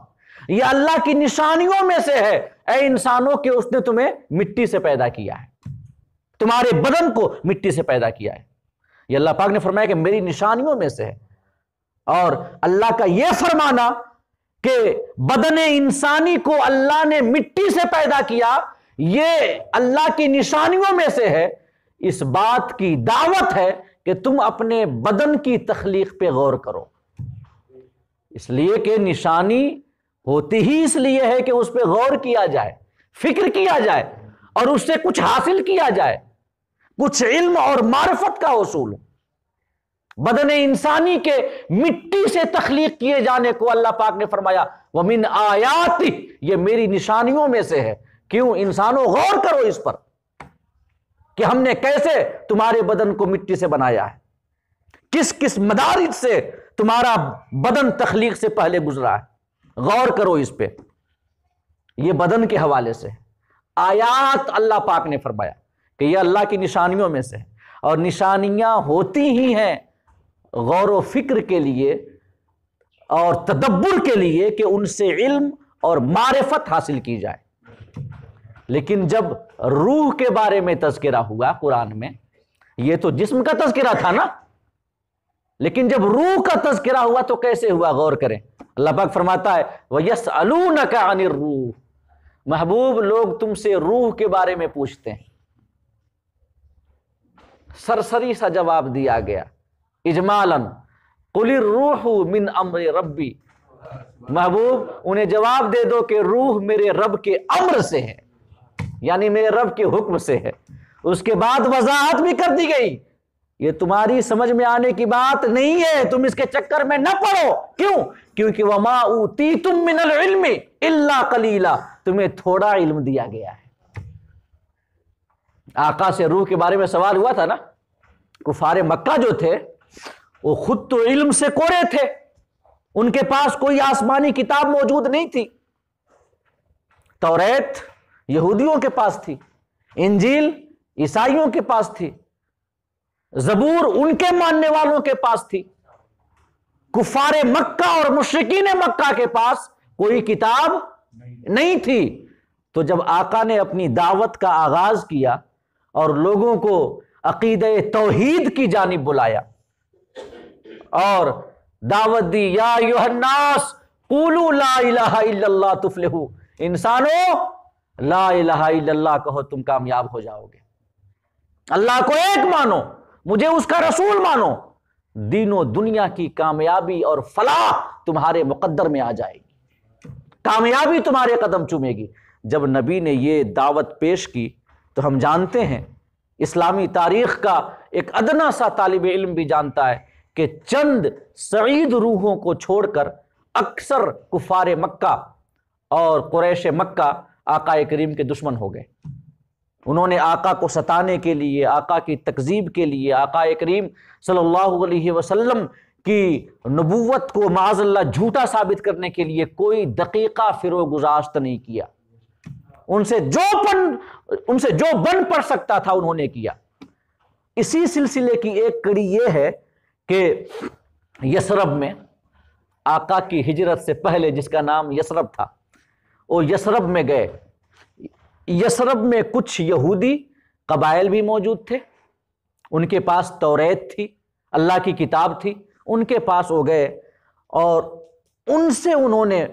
یہ اللہ کی نشانیوں میں سے ہے اے انسانوں کہ اس نے تمہیں مٹی سے پیدا کیا ہے، تمہارے بدن کو مٹی سے پیدا کیا ہے۔ یہ اللہ پاک نے فرمایا کہ میری نشانیوں میں سے ہے، اور اللہ کا یہ فرمانا کہ بدن انسانی کو اللہ نے مٹی سے پیدا کیا، یہ اللہ کی نشانیوں میں سے ہے، اس بات کی دعوت ہے کہ تم اپنے بدن کی تخلیق پہ غور کرو، اس لیے کہ نشانی ہوتی ہی اس لیے ہے کہ اس پہ غور کیا جائے، فکر کیا جائے، اور اس سے کچھ حاصل کیا جائے، کچھ علم اور معرفت کا حصول۔ بدن انسانی کے مٹی سے تخلیق کیے جانے کو اللہ پاک نے فرمایا وَمِنْ آيَاتِهِ، یہ میری نشانیوں میں سے ہے۔ کیوں؟ انسانوں غور کرو اس پر کہ ہم نے کیسے تمہارے بدن کو مٹی سے بنایا ہے، کس کس مدارج سے تمہارا بدن تخلیق سے پہلے گزرا ہے، غور کرو اس پہ۔ یہ بدن کے حوالے سے آیات اللہ پاک نے فرمایا کہ یہ اللہ کی نشانیوں میں سے ہے، اور نشانیاں ہوتی ہی ہیں غور و فکر کے لیے اور تدبر کے لیے کہ ان سے علم اور معرفت حاصل کی جائے۔ لیکن جب روح کے بارے میں تذکرہ ہوا قرآن میں، یہ تو جسم کا تذکرہ تھا نا، لیکن جب روح کا تذکرہ ہوا تو کیسے ہوا؟ غور کریں۔ اللہ پاک فرماتا ہے وَيَسْأَلُونَكَ عَنِ الرُّوحِ، محبوب لوگ تم سے روح کے بارے میں پوچھتے ہیں۔ سرسری سا جواب دیا گیا اجمالاً، قُلِ الرُّوحُ مِنْ أَمْرِ رَبِّي، محبوب انہیں جواب دے دو کہ روح میرے رب کے امر سے ہے، یعنی میرے رب کے حکم سے ہے۔ اس کے بعد وضاحت بھی کر دی گئی، یہ تمہاری سمجھ میں آنے کی بات نہیں ہے، تم اس کے چکر میں نہ پڑو۔ کیوں؟ کیونکہ وَمَا أُوتِيتُم مِّنَ الْعِلْمِ إِلَّا قَلِيلًا، تمہیں تھوڑا علم دیا گیا ہے۔ آقا سے روح کے بارے میں سوال ہوا تھا نا، کفار مکہ جو تھے وہ خود تو علم سے کورے تھے، ان کے پاس کوئی آسمانی کتاب موجود نہیں تھی، توریت یہودیوں کے پاس تھی، انجیل عیسائیوں کے پاس تھی، زبور ان کے ماننے والوں کے پاس تھی، کفار مکہ اور مشرکین مکہ کے پاس کوئی کتاب نہیں تھی۔ تو جب آقا نے اپنی دعوت کا آغاز کیا اور لوگوں کو عقیدہ توحید کی جانب بلایا اور دعوت دی یا ایھا الناس قولوا لا الہ الا اللہ تفلحوا، انسانوں لا الہ الا اللہ کہو تم کامیاب ہو جاؤ گے، اللہ کو ایک مانو، مجھے اس کا رسول مانو، دین و دنیا کی کامیابی اور فلاح تمہارے مقدر میں آ جائے گی، کامیابی تمہارے قدم چومے گی۔ جب نبی نے یہ دعوت پیش کی تو ہم جانتے ہیں، اسلامی تاریخ کا ایک ادنا سا طالب علم بھی جانتا ہے کہ چند سعید روحوں کو چھوڑ کر اکثر کفار مکہ اور قریش مکہ آقا کریم کے دشمن ہو گئے۔ انہوں نے آقا کو ستانے کے لیے، آقا کی تکذیب کے لیے، آقا کریم صلی اللہ علیہ وسلم کی نبوت کو معاذ اللہ جھوٹا ثابت کرنے کے لیے کوئی دقیقہ فرو گزاشت نہیں کیا، ان سے جو بن پڑ سکتا تھا انہوں نے کیا۔ اسی سلسلے کی ایک کڑی یہ ہے کہ یثرب میں آقا کی ہجرت سے پہلے، جس کا نام یثرب تھا، وہ یثرب میں گئے۔ یثرب میں کچھ یہودی قبائل بھی موجود تھے، ان کے پاس توریت تھی، اللہ کی کتاب تھی، ان کے پاس وہ گئے اور ان سے انہوں نے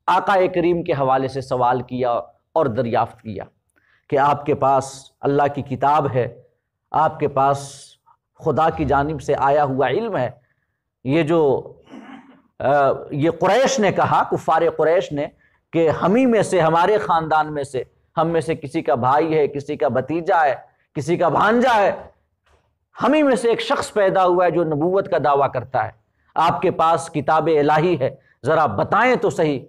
آقا کریم کے حوالے سے سوال کیا اور دریافت کیا کہ آپ کے پاس اللہ کی کتاب ہے، آپ کے پاس خدا کی جانب سے آیا ہوا علم ہے، یہ قریش نے کہا، کفار قریش نے، کہ ہمیں میں سے، ہمارے خاندان میں سے، ہم میں سے کسی کا بھائی ہے، کسی کا بھتیجا ہے، کسی کا بھانجا ہے، ہمیں میں سے ایک شخص پیدا ہوا ہے جو نبوت کا دعویٰ کرتا ہے، آپ کے پاس کتاب الہی ہے، ذرا بتائیں تو صحیح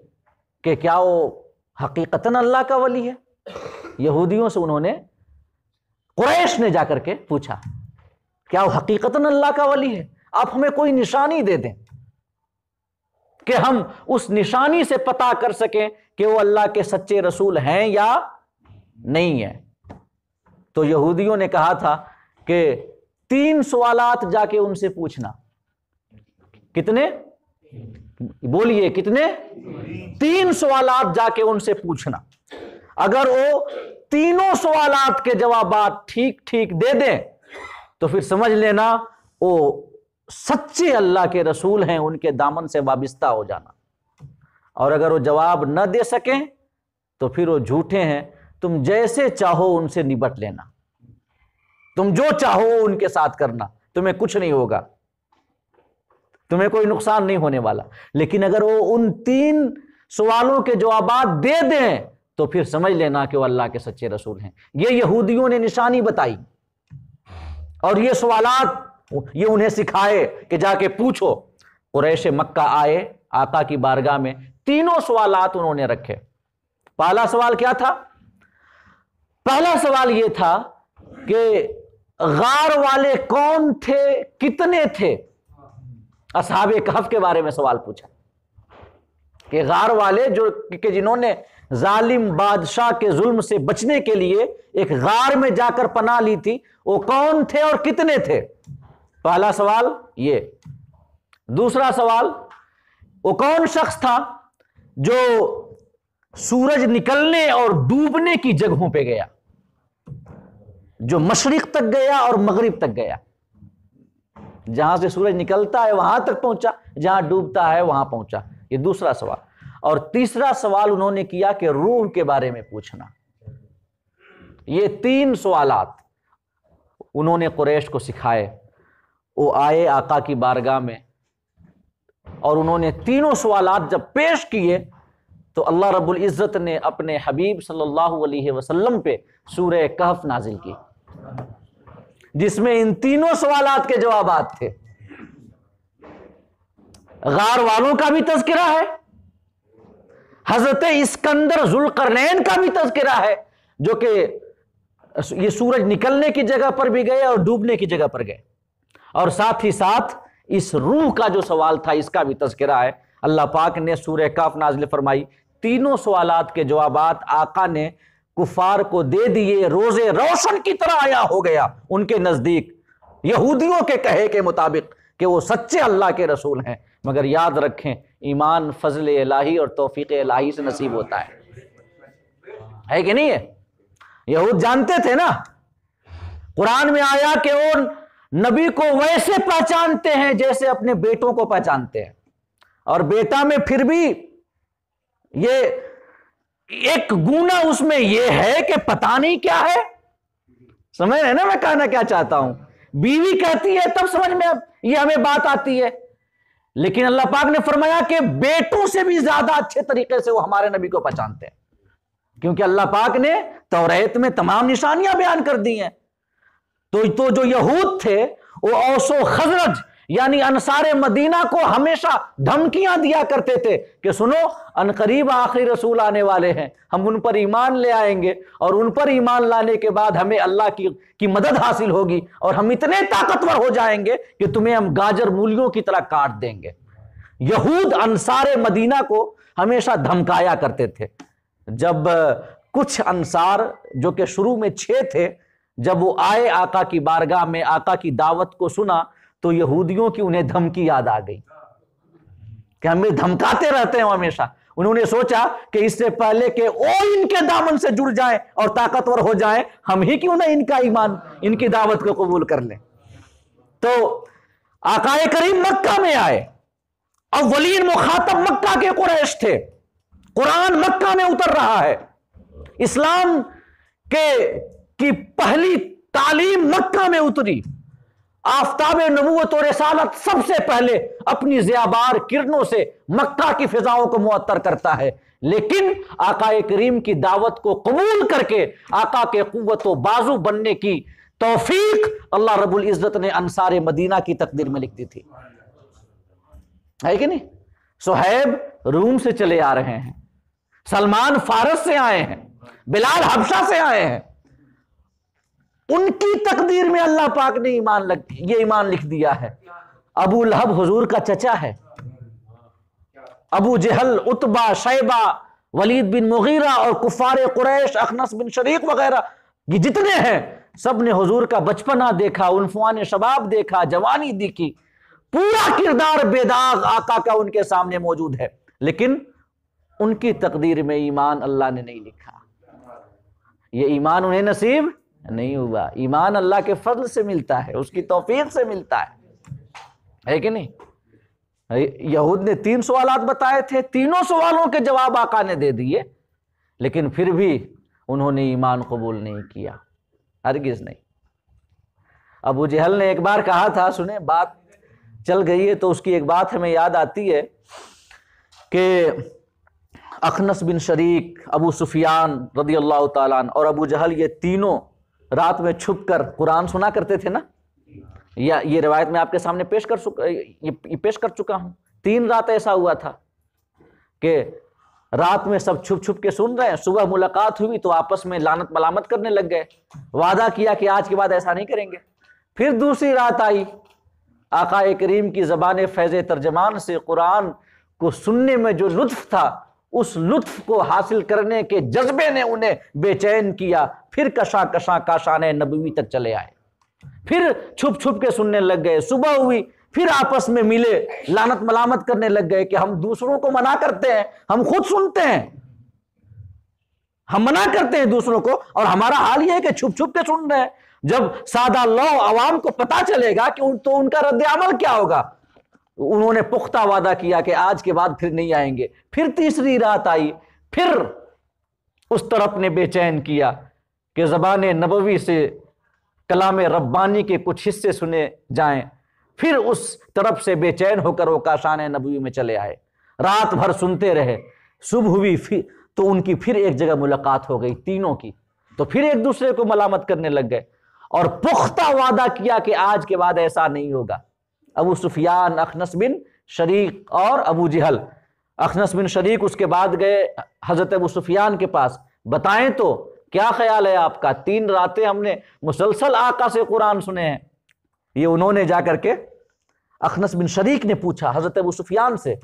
کہ کیا وہ حقیقتاً اللہ کا ولی ہے؟ یہودیوں سے انہوں نے، قریش نے جا کر کے پوچھا کیا وہ حقیقتاً اللہ کا ولی ہے؟ آپ ہمیں کوئی نشانی دے دیں کہ ہم اس نشانی سے پتہ کر سکیں کہ وہ اللہ کے سچے رسول ہیں یا نہیں ہیں۔ تو یہودیوں نے کہا تھا کہ 3 سوالات جا کے ان سے پوچھنا۔ کتنے؟ بولیے کتنے؟ 3 سوالات جا کے ان سے پوچھنا، اگر وہ تینوں سوالات کے جوابات ٹھیک ٹھیک دے دیں تو پھر سمجھ لینا وہ سچے اللہ کے رسول ہیں، ان کے دامن سے وابستہ ہو جانا، اور اگر وہ جواب نہ دے سکیں تو پھر وہ جھوٹے ہیں، تم جیسے چاہو ان سے نبٹ لینا، تم جو چاہو ان کے ساتھ کرنا، تمہیں کچھ نہیں ہوگا، تمہیں کوئی نقصان نہیں ہونے والا۔ لیکن اگر وہ ان 3 سوالوں کے جوابات دے دیں تو پھر سمجھ لینا کہ وہ اللہ کے سچے رسول ہیں۔ یہ یہودیوں نے نشانی بتائی اور یہ سوالات یہ انہیں سکھائے کہ جا کے پوچھو۔ قریش مکہ آئے آقا کی بارگاہ میں، تینوں سوالات انہوں نے رکھے۔ پہلا سوال کیا تھا؟ پہلا سوال یہ تھا کہ غار والے کون تھے، کتنے تھے؟ اصحاب کہف کے بارے میں سوال پوچھا کہ غار والے کہ جنہوں نے ظالم بادشاہ کے ظلم سے بچنے کے لیے ایک غار میں جا کر پناہ لی تھی، وہ کون تھے اور کتنے تھے؟ پہلا سوال یہ۔ دوسرا سوال، وہ کون شخص تھا جو سورج نکلنے اور ڈوبنے کی جگہوں پہ گیا، جو مشرق تک گیا اور مغرب تک گیا، جہاں سے سورج نکلتا ہے وہاں تک پہنچا، جہاں ڈوبتا ہے وہاں پہنچا؟ یہ دوسرا سوال۔ اور تیسرا سوال انہوں نے کیا کہ روح کے بارے میں پوچھنا۔ یہ 3 سوالات انہوں نے قریش کو سکھائے۔ وہ آئے آقا کی بارگاہ میں اور انہوں نے تینوں سوالات جب پیش کیے تو اللہ رب العزت نے اپنے حبیب صلی اللہ علیہ وسلم پہ سورہ کہف نازل کی، جس میں ان تینوں سوالات کے جوابات تھے۔ غار والوں کا بھی تذکرہ ہے، حضرت اسکندر ذوالقرنین کا بھی تذکرہ ہے، جو کہ یہ سورج نکلنے کی جگہ پر بھی گئے اور ڈوبنے کی جگہ پر گئے، اور ساتھ ہی ساتھ اس روح کا جو سوال تھا اس کا بھی تذکرہ ہے۔ اللہ پاک نے سورہ کہف نازل فرمائی، تینوں سوالات کے جوابات آقا نے کفار کو دے دیے، روزے روشن کی طرح آیا ہو گیا ان کے نزدیک، یہودیوں کے کہے کے مطابق کہ وہ سچے اللہ کے رسول ہیں۔ مگر یاد رکھیں، ایمان فضل الہی اور توفیق الہی سے نصیب ہوتا ہے کہ نہیں ہے؟ یہود جانتے تھے نا، قرآن میں آیا کہ وہ نبی کو ویسے پہچانتے ہیں جیسے اپنے بیٹوں کو پہچانتے ہیں، اور بیٹا میں پھر بھی یہ ایک گنا اس میں یہ ہے کہ پتہ نہیں کیا ہے۔ سمجھ رہے نا میں کہنا کیا چاہتا ہوں؟ بیوی کہتی ہے تب سمجھ میں یہ ہمیں بات آتی ہے، لیکن اللہ پاک نے فرمایا کہ بیٹوں سے بھی زیادہ اچھے طریقے سے وہ ہمارے نبی کو پہچانتے ہیں، کیونکہ اللہ پاک نے توریت میں تمام نشانیاں بیان کر دی ہیں۔ تو جو یہود تھے وہ اوس و خزرج یعنی انصار مدینہ کو ہمیشہ دھمکیاں دیا کرتے تھے کہ سنو عنقریب آخری رسول آنے والے ہیں، ہم ان پر ایمان لے آئیں گے، اور ان پر ایمان لانے کے بعد ہمیں اللہ کی مدد حاصل ہوگی، اور ہم اتنے طاقتور ہو جائیں گے کہ تمہیں ہم گاجر مولیوں کی طرح کاٹ دیں گے۔ یہود انصار مدینہ کو ہمیشہ دھمکایا کرتے تھے۔ جب کچھ انصار جو کہ شروع میں 6 تھے، جب وہ آئے آقا کی بارگاہ میں، آقا کی دعوت کو سنا تو یہودیوں کی انہیں دھمکی یاد آ گئی کہ ہمیں دھمکاتے رہتے ہیں ہمیشہ۔ انہوں نے سوچا کہ اس سے پہلے کہ وہ ان کے دامن سے جڑ جائیں اور طاقتور ہو جائیں، ہم ہی کیوں نہ ان کا ایمان، ان کی دعوت کو قبول کر لیں۔ تو آقا کریم مکہ میں آئے، اولین مخاطب مکہ کے قریش تھے، قرآن مکہ میں اتر رہا ہے، اسلام کی پہلی تعلیم مکہ میں اتری، آفتاب نبوت اور رسالت سب سے پہلے اپنی ضیابار کرنوں سے مکہ کی فضاؤں کو معطر کرتا ہے، لیکن آقا کریم کی دعوت کو قبول کر کے آقا کے قوت و بازو بننے کی توفیق اللہ رب العزت نے انصار مدینہ کی تقدیر میں لکھ دی تھی، ہے کہ نہیں؟ صہیب روم سے چلے آ رہے ہیں، سلمان فارس سے آئے ہیں، بلال حبشہ سے آئے ہیں، ان کی تقدیر میں اللہ پاک نے یہ ایمان لکھ دیا ہے۔ ابو لہب حضور کا چچا ہے، ابو جہل، عتبہ، شیبہ، ولید بن مغیرہ اور کفار قریش، اخنس بن شریق وغیرہ یہ جتنے ہیں سب نے حضور کا بچپنا دیکھا، عنفوان شباب دیکھا، جوانی دیکھی، پورا کردار بے داغ آقا کا ان کے سامنے موجود ہے، لیکن ان کی تقدیر میں ایمان اللہ نے نہیں لکھا، یہ ایمان انہیں نصیب نہیں ہوا۔ ایمان اللہ کے فضل سے ملتا ہے، اس کی توفیق سے ملتا ہے کہ نہیں؟ یہود نے 3 سوالات بتائے تھے، تینوں سوالوں کے جواب آقا نے دے دیے، لیکن پھر بھی انہوں نے ایمان قبول نہیں کیا، ہرگز نہیں۔ ابو جہل نے ایک بار کہا تھا، سنیں بات چل گئی ہے تو اس کی ایک بات ہمیں یاد آتی ہے کہ اخنس بن شریک، ابو سفیان رضی اللہ تعالیٰ عنہ اور ابو جہل یہ تینوں رات میں چھپ کر قرآن سنا کرتے تھے نا، یا یہ روایت میں آپ کے سامنے پیش کر چکا ہوں۔ 3 رات ایسا ہوا تھا کہ رات میں سب چھپ چھپ کے سن رہے ہیں، صبح ملاقات ہوئی تو آپس میں لعنت ملامت کرنے لگ گئے، وعدہ کیا کہ آج کے بعد ایسا نہیں کریں گے۔ پھر دوسری رات آئی، آقا کریم کی زبان فیض ترجمان سے قرآن کو سننے میں جو لطف تھا، اس لطف کو حاصل کرنے کے جذبے نے انہیں بے چین کیا، پھر کشاں کشاں کاشان نبوی تک چلے آئے، پھر چھپ چھپ کے سننے لگ گئے، صبح ہوئی پھر آپس میں ملے، لعنت ملامت کرنے لگ گئے کہ ہم دوسروں کو منع کرتے ہیں، ہم خود سنتے ہیں، ہم منع کرتے ہیں دوسروں کو، اور ہمارا حال یہ ہے کہ چھپ چھپ کے سن رہے ہیں۔ جب سادہ لو عوام کو پتا چلے گا کہ تو ان کا رد عمل کیا ہوگا، انہوں نے پختہ وعدہ کیا کہ آج کے بعد پھر نہیں آئیں گے۔ پھر تیسری رات آئی، پھر اس طرف نے بے چین کیا کہ زبان نبوی سے کلام ربانی کے کچھ حصے سنے جائیں، پھر اس طرف سے بے چین ہو کر وہ کاشان نبوی میں چلے آئے، رات بھر سنتے رہے، صبح ہوئی تو ان کی پھر ایک جگہ ملاقات ہو گئی تینوں کی، تو پھر ایک دوسرے کو ملامت کرنے لگ گئے اور پختہ وعدہ کیا کہ آج کے بعد ایسا نہیں ہوگا۔ ابو سفیان، اخنس بن شریق اور ابو جہل، اخنس بن شریق اس کے بعد گئے حضرت ابو سفیان کے پاس، بتائیں تو کیا خیال ہے آپ کا، 3 راتیں ہم نے مسلسل آقا سے قرآن سنے ہیں۔ یہ انہوں نے جا کر کے اخنس بن شریق نے پوچھا حضرت ابو سفیان سے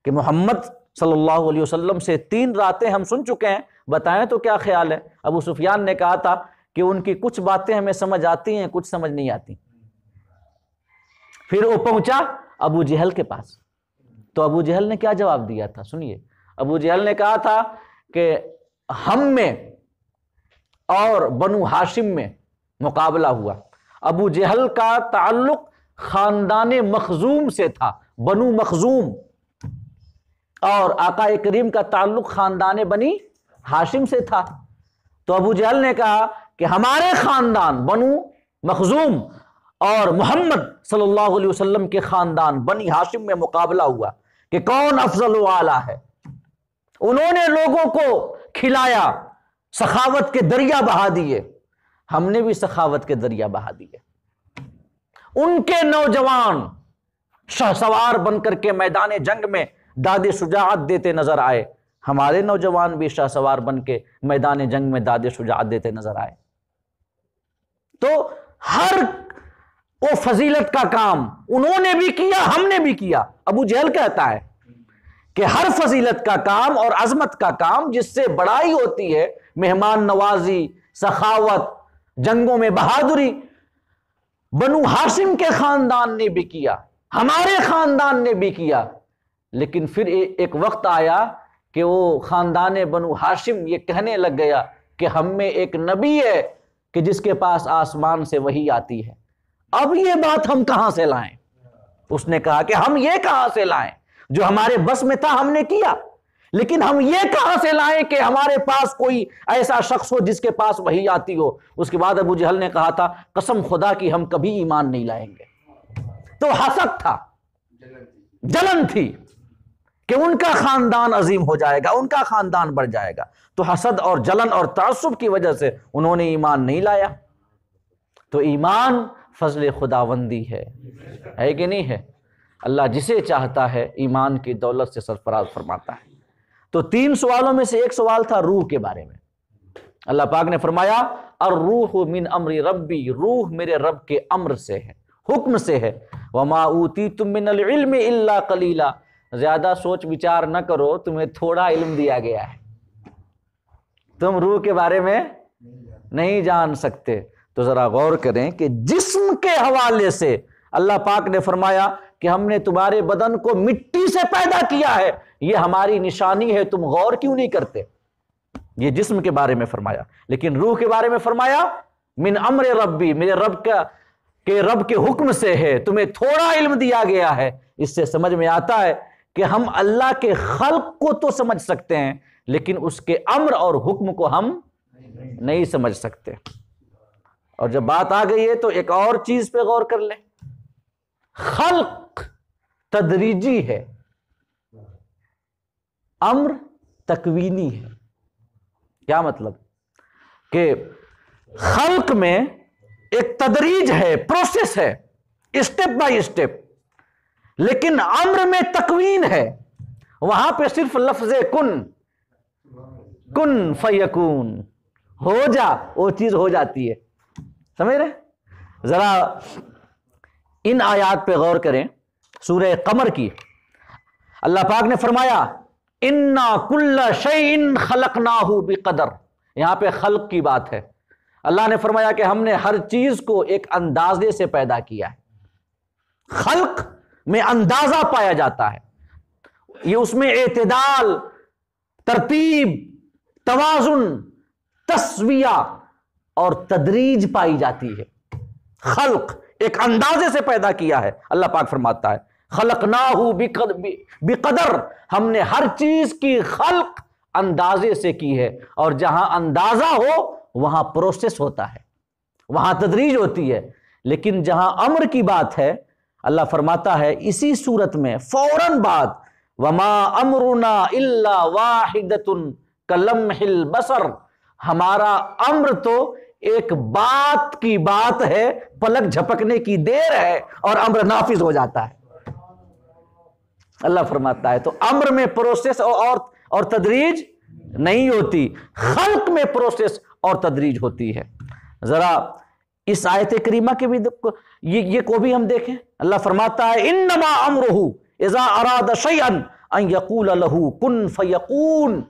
کہ محمد صلی اللہ علیہ وسلم سے 3 راتیں ہم سن چکے ہیں، بتائیں تو کیا خیال ہے۔ ابو سفیان نے کہا تھا کہ ان کی کچھ باتیں ہمیں سمجھ آتی ہیں، کچھ سمجھ نہیں آتی۔ پھر وہ پہنچا ابو جہل کے پاس، تو ابو جہل نے کیا جواب دیا تھا سنیے۔ ابو جہل نے کہا تھا کہ ہم میں اور بنو ہاشم میں مقابلہ ہوا۔ ابو جہل کا تعلق خاندان مخزوم سے تھا، بنو مخزوم، اور آقا کریم کا تعلق خاندان بنی ہاشم سے تھا۔ تو ابو جہل نے کہا کہ ہمارے خاندان بنو مخزوم اور محمد صلی اللہ علیہ وسلم کے خاندان بنی ہاشم میں مقابلہ ہوا کہ کون افضل و اعلیٰ ہے۔ انہوں نے لوگوں کو کھلایا، سخاوت کے دریا بہا دیے، ہم نے بھی سخاوت کے دریا بہا دیے۔ ان کے نوجوان شہسوار بن کر کے میدان جنگ میں داد شجاعت دیتے نظر آئے، ہمارے نوجوان بھی شہسوار بن کے میدان جنگ میں داد شجاعت دیتے نظر آئے۔ تو ہر وہ فضیلت کا کام انہوں نے بھی کیا، ہم نے بھی کیا۔ ابو جہل کہتا ہے کہ ہر فضیلت کا کام اور عظمت کا کام جس سے بڑائی ہوتی ہے، مہمان نوازی، سخاوت، جنگوں میں بہادری، بنو ہاشم کے خاندان نے بھی کیا، ہمارے خاندان نے بھی کیا۔ لیکن پھر ایک وقت آیا کہ وہ خاندان بنو ہاشم یہ کہنے لگ گیا کہ ہم میں ایک نبی ہے کہ جس کے پاس آسمان سے وحی آتی ہے، اب یہ بات ہم کہاں سے لائیں؟ اس نے کہا کہ ہم یہ کہاں سے لائیں؟ جو ہمارے بس میں تھا ہم نے کیا، لیکن ہم یہ کہاں سے لائیں کہ ہمارے پاس کوئی ایسا شخص ہو جس کے پاس وحی آتی ہو؟ اس کے بعد ابو جہل نے کہا تھا قسم خدا کی ہم کبھی ایمان نہیں لائیں گے۔ تو حسد تھا، جلن تھی کہ ان کا خاندان عظیم ہو جائے گا، ان کا خاندان بڑھ جائے گا، تو حسد اور جلن اور تعصب کی وجہ سے انہوں نے ایمان نہیں لایا۔ تو ایمان فضل خداوندی ہے کہ نہیں ہے؟ اللہ جسے چاہتا ہے ایمان کی دولت سے سرفراز فرماتا ہے۔ تو 3 سوالوں میں سے ایک سوال تھا روح کے بارے میں۔ اللہ پاک نے فرمایا الروح من امر ربی، روح میرے رب کے امر سے ہے، حکم سے ہے۔ وما اوتیتم من العلم الا قلیلا، زیادہ سوچ وچار نہ کرو، تمہیں تھوڑا علم دیا گیا ہے، تم روح کے بارے میں نہیں جان سکتے۔ تو ذرا غور کریں کہ جسم کے حوالے سے اللہ پاک نے فرمایا کہ ہم نے تمہارے بدن کو مٹی سے پیدا کیا ہے، یہ ہماری نشانی ہے، تم غور کیوں نہیں کرتے؟ یہ جسم کے بارے میں فرمایا، لیکن روح کے بارے میں فرمایا من امر ربی، میرے رب کے حکم سے ہے، تمہیں تھوڑا علم دیا گیا ہے۔ اس سے سمجھ میں آتا ہے کہ ہم اللہ کے خلق کو تو سمجھ سکتے ہیں، لیکن اس کے امر اور حکم کو ہم نہیں سمجھ سکتے۔ اور جب بات آ گئی ہے تو ایک اور چیز پہ غور کر لیں، خلق تدریجی ہے، امر تکوینی ہے۔ کیا مطلب؟ کہ خلق میں ایک تدریج ہے، پروسیس ہے، اسٹیپ بائی اسٹیپ، لیکن امر میں تکوین ہے۔ وہاں پہ صرف لفظ کن فیکون، ہو جا، وہ چیز ہو جاتی ہے۔ سمجھ رہے؟ ذرا ان آیات پہ غور کریں، سورہ قمر کی۔ اللہ پاک نے فرمایا اِنَّا كُلَّ شَيْءٍ خَلَقْنَاهُ بِقَدَرٍ، یہاں پہ خلق کی بات ہے۔ اللہ نے فرمایا کہ ہم نے ہر چیز کو ایک اندازے سے پیدا کیا ہے۔ خلق میں اندازہ پایا جاتا ہے، یہ اس میں اعتدال، ترتیب، توازن، تسویہ اور تدریج پائی جاتی ہے۔ خلق ایک اندازے سے پیدا کیا ہے۔ اللہ پاک فرماتا ہے خلقناہ بقدر، ہم نے ہر چیز کی خلق اندازے سے کی ہے، اور جہاں اندازہ ہو وہاں پروسیس ہوتا ہے، وہاں تدریج ہوتی ہے۔ لیکن جہاں امر کی بات ہے، اللہ فرماتا ہے اسی صورت میں فوراً بعد وما امرنا الا واحدۃ کلمح البصر، ہمارا امر تو ایک بات کی بات ہے، پلک جھپکنے کی دیر ہے اور امر نافذ ہو جاتا ہے۔ اللہ فرماتا ہے تو امر میں پروسیس اور تدریج نہیں ہوتی، خلق میں پروسیس اور تدریج ہوتی ہے۔ ذرا اس آیت کریمہ کے بھی یہ کو بھی ہم دیکھیں۔ اللہ فرماتا ہے انما امرہ اذا اراد شیئا ان یقول لہ کن فیکون۔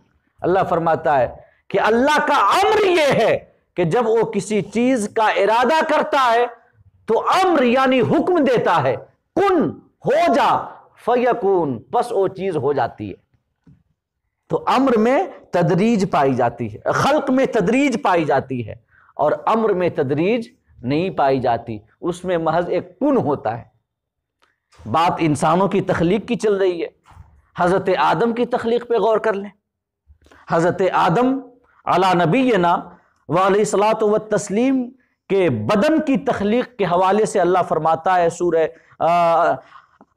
اللہ فرماتا ہے کہ اللہ کا امر یہ ہے کہ جب وہ کسی چیز کا ارادہ کرتا ہے تو امر یعنی حکم دیتا ہے، کن ہو جا، فیکون بس وہ چیز ہو جاتی ہے۔ تو امر میں تدریج پائی جاتی ہے، خلق میں تدریج پائی جاتی ہے، اور امر میں تدریج نہیں پائی جاتی، اس میں محض ایک کن ہوتا ہے۔ بات انسانوں کی تخلیق کی چل رہی ہے، حضرت آدم کی تخلیق پہ غور کر لیں۔ حضرت آدم علی نبینا وعلیہ الصلاۃ والتسلیم کے بدن کی تخلیق کے حوالے سے اللہ فرماتا ہے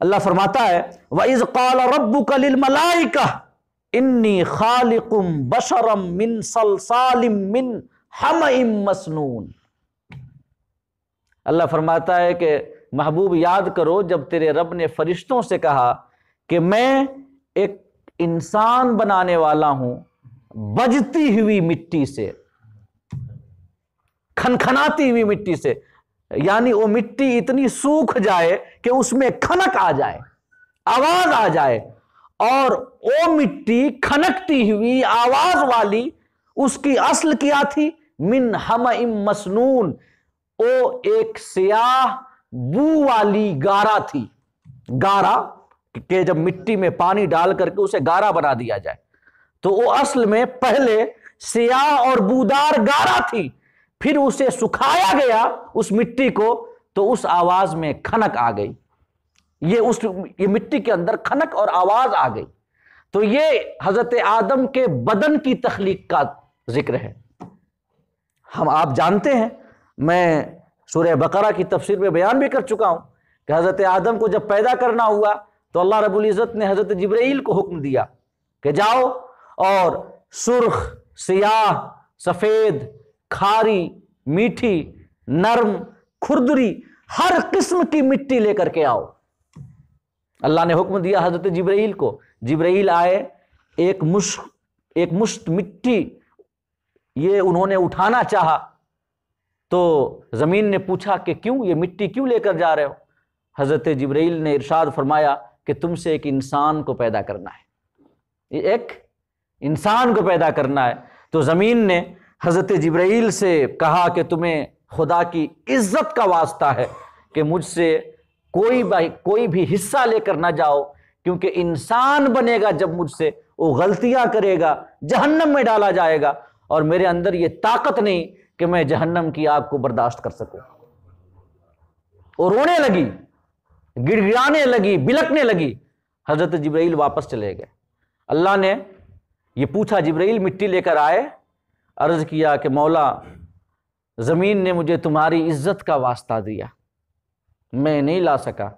اللہ فرماتا ہے وَإِذْ قَالَ رَبُّكَ لِلْمَلَائِكَةِ إِنِّي خَالِقٌ بَشَرًا مِّن صَلْصَالٍ مِّن حَمَإٍ مَّسْنُونٍ۔ اللہ فرماتا ہے کہ محبوب یاد کرو جب تیرے رب نے فرشتوں سے کہا کہ میں ایک انسان بنانے والا ہوں بجتی ہوئی مٹی سے، کھنکھناتی ہوئی مٹی سے، یعنی وہ مٹی اتنی سوکھ جائے کہ اس میں کھنک آ جائے، آواز آ جائے، اور وہ مٹی کھنکتی ہوئی آواز والی، اس کی اصل کیا تھی؟ من حمئ مسنون، وہ ایک سیاہ بو والی گارا تھی۔ گارا کہ جب مٹی میں پانی ڈال کر کے اسے گارا بنا دیا جائے، تو وہ اصل میں پہلے سیاہ اور بودار گارا تھی، پھر اسے سکھایا گیا اس مٹی کو، تو اس آواز میں کھنک آ گئی، یہ مٹی کے اندر کھنک اور آواز آ گئی۔ تو یہ حضرت آدم کے بدن کی تخلیق کا ذکر ہے۔ آپ جانتے ہیں، میں سورہ بقرہ کی تفسیر میں بیان بھی کر چکا ہوں کہ حضرت آدم کو جب پیدا کرنا ہوا تو اللہ رب العزت نے حضرت جبرائیل کو حکم دیا کہ جاؤ اور سرخ، سیاہ، سفید، کھاری، میٹھی، نرم، کھردری، ہر قسم کی مٹی لے کر کے آؤ۔ اللہ نے حکم دیا حضرت جبرائیل کو، جبرائیل آئے، ایک مشت مٹی یہ انہوں نے اٹھانا چاہا تو زمین نے پوچھا کہ کیوں، یہ مٹی کیوں لے کر جا رہے ہو؟ حضرت جبرائیل نے ارشاد فرمایا کہ تم سے ایک انسان کو پیدا کرنا ہے، ایک انسان کو پیدا کرنا ہے۔ تو زمین نے حضرت جبرائیل سے کہا کہ تمہیں خدا کی عزت کا واسطہ ہے کہ مجھ سے کوئی بھی حصہ لے کر نہ جاؤ، کیونکہ انسان بنے گا جب مجھ سے، وہ غلطیاں کرے گا، جہنم میں ڈالا جائے گا، اور میرے اندر یہ طاقت نہیں کہ میں جہنم کی آگ کو برداشت کر سکوں۔ اور رونے لگی، گڑ گڑانے لگی، بلکنے لگی۔ حضرت جبرائیل واپس چلے گئے۔ اللہ نے یہ پوچھا، جبرائیل مٹی لے کر آئے، عرض کیا کہ مولا زمین نے مجھے تمہاری عزت کا واسطہ دیا، میں نہیں لا سکا۔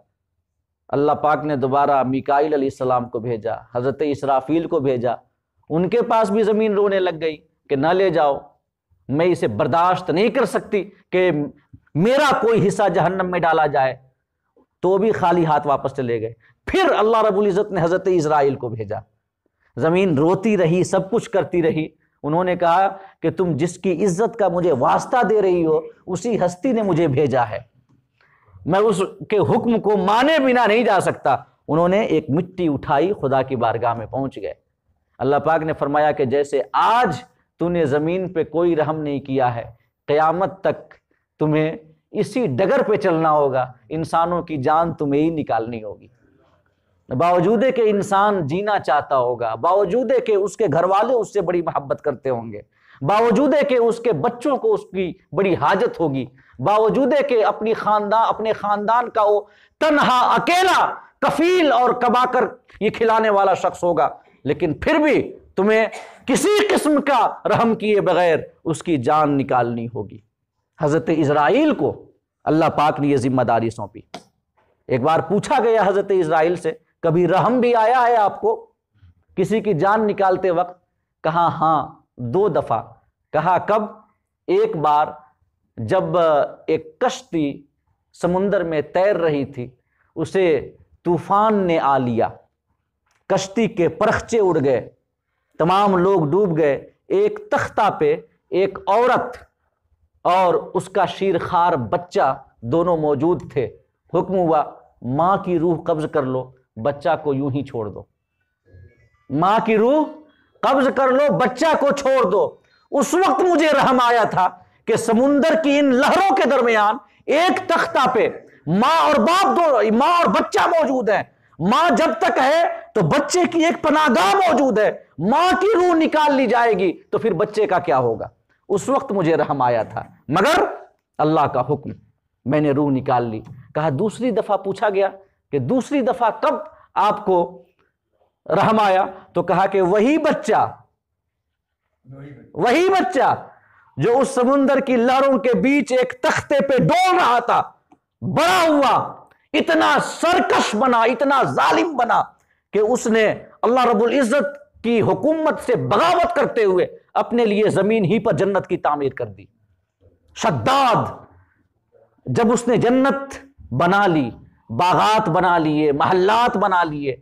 اللہ پاک نے دوبارہ میکائیل علیہ السلام کو بھیجا، حضرت اسرافیل کو بھیجا، ان کے پاس بھی زمین رونے لگ گئی کہ نہ لے جاؤ، میں اسے برداشت نہیں کر سکتی کہ میرا کوئی حصہ جہنم میں ڈالا جائے۔ تو بھی خالی ہاتھ واپس چلے گئے۔ پھر اللہ رب العزت نے حضرت اسرائیل کو بھیجا، زمین روتی رہی، سب کچھ کرتی رہی۔ انہوں نے کہا کہ تم جس کی عزت کا مجھے واسطہ دے رہی ہو اسی ہستی نے مجھے بھیجا ہے، میں اس کے حکم کو مانے بنا نہیں جا سکتا۔ انہوں نے ایک مٹی اٹھائی، خدا کی بارگاہ میں پہنچ گئے۔ اللہ پاک نے فرمایا کہ جیسے آج تو نے زمین پہ کوئی رحم نہیں کیا ہے، قیامت تک تمہیں اسی ڈگر پہ چلنا ہوگا، انسانوں کی جان تمہیں ہی نکالنی ہوگی۔ باوجود کہ انسان جینا چاہتا ہوگا، باوجود کہ اس کے گھر والے اس سے بڑی محبت کرتے ہوں گے، باوجود کہ اس کے بچوں کو اس کی بڑی حاجت ہوگی، باوجود کہ اپنے خاندان کا وہ تنہا اکیلا کفیل اور کما کر یہ کھلانے والا شخص ہوگا، لیکن پھر بھی تمہیں کسی قسم کا رحم کیے بغیر اس کی جان نکالنی ہوگی۔ حضرت اسرائیل کو اللہ پاک نے یہ ذمہ داری سونپی۔ ایک بار پوچھا گیا حضرت اسرائیل سے، کبھی رحم بھی آیا ہے آپ کو کسی کی جان نکالتے وقت؟ کہا ہاں، 2 دفعہ۔ کہا کب؟ ایک بار جب ایک کشتی سمندر میں تیر رہی تھی، اسے طوفان نے آ لیا، کشتی کے پرخچے اڑ گئے، تمام لوگ ڈوب گئے۔ ایک تختہ پہ ایک عورت اور اس کا شیرخوار بچہ دونوں موجود تھے۔ حکم ہوا ماں کی روح قبض کر لو، بچہ کو یوں ہی چھوڑ دو۔ ماں کی روح قبض کر لو، بچہ کو چھوڑ دو۔ اس وقت مجھے رحم آیا تھا کہ سمندر کی ان لہروں کے درمیان ایک تختہ پہ ماں اور بچہ موجود ہے۔ ماں جب تک ہے تو بچے کی ایک پناہ گاہ موجود ہے، ماں کی روح نکال لی جائے گی تو پھر بچے کا کیا ہوگا؟ اس وقت مجھے رحم آیا تھا، مگر اللہ کا حکم، میں نے روح نکال لی۔ کہا دوسری دفعہ پوچھا گیا کہ دوسری دفعہ کب آپ کو رحم آیا؟ تو کہا کہ وہی بچہ جو اس سمندر کی لہروں کے بیچ ایک تختے پہ ڈول رہا تھا، بڑا ہوا، اتنا سرکش بنا، اتنا ظالم بنا کہ اس نے اللہ رب العزت کی حکومت سے بغاوت کرتے ہوئے اپنے لیے زمین ہی پر جنت کی تعمیر کر دی۔ شداد جب اس نے جنت بنا لی، باغات بنا لیے، محلات بنا لیے،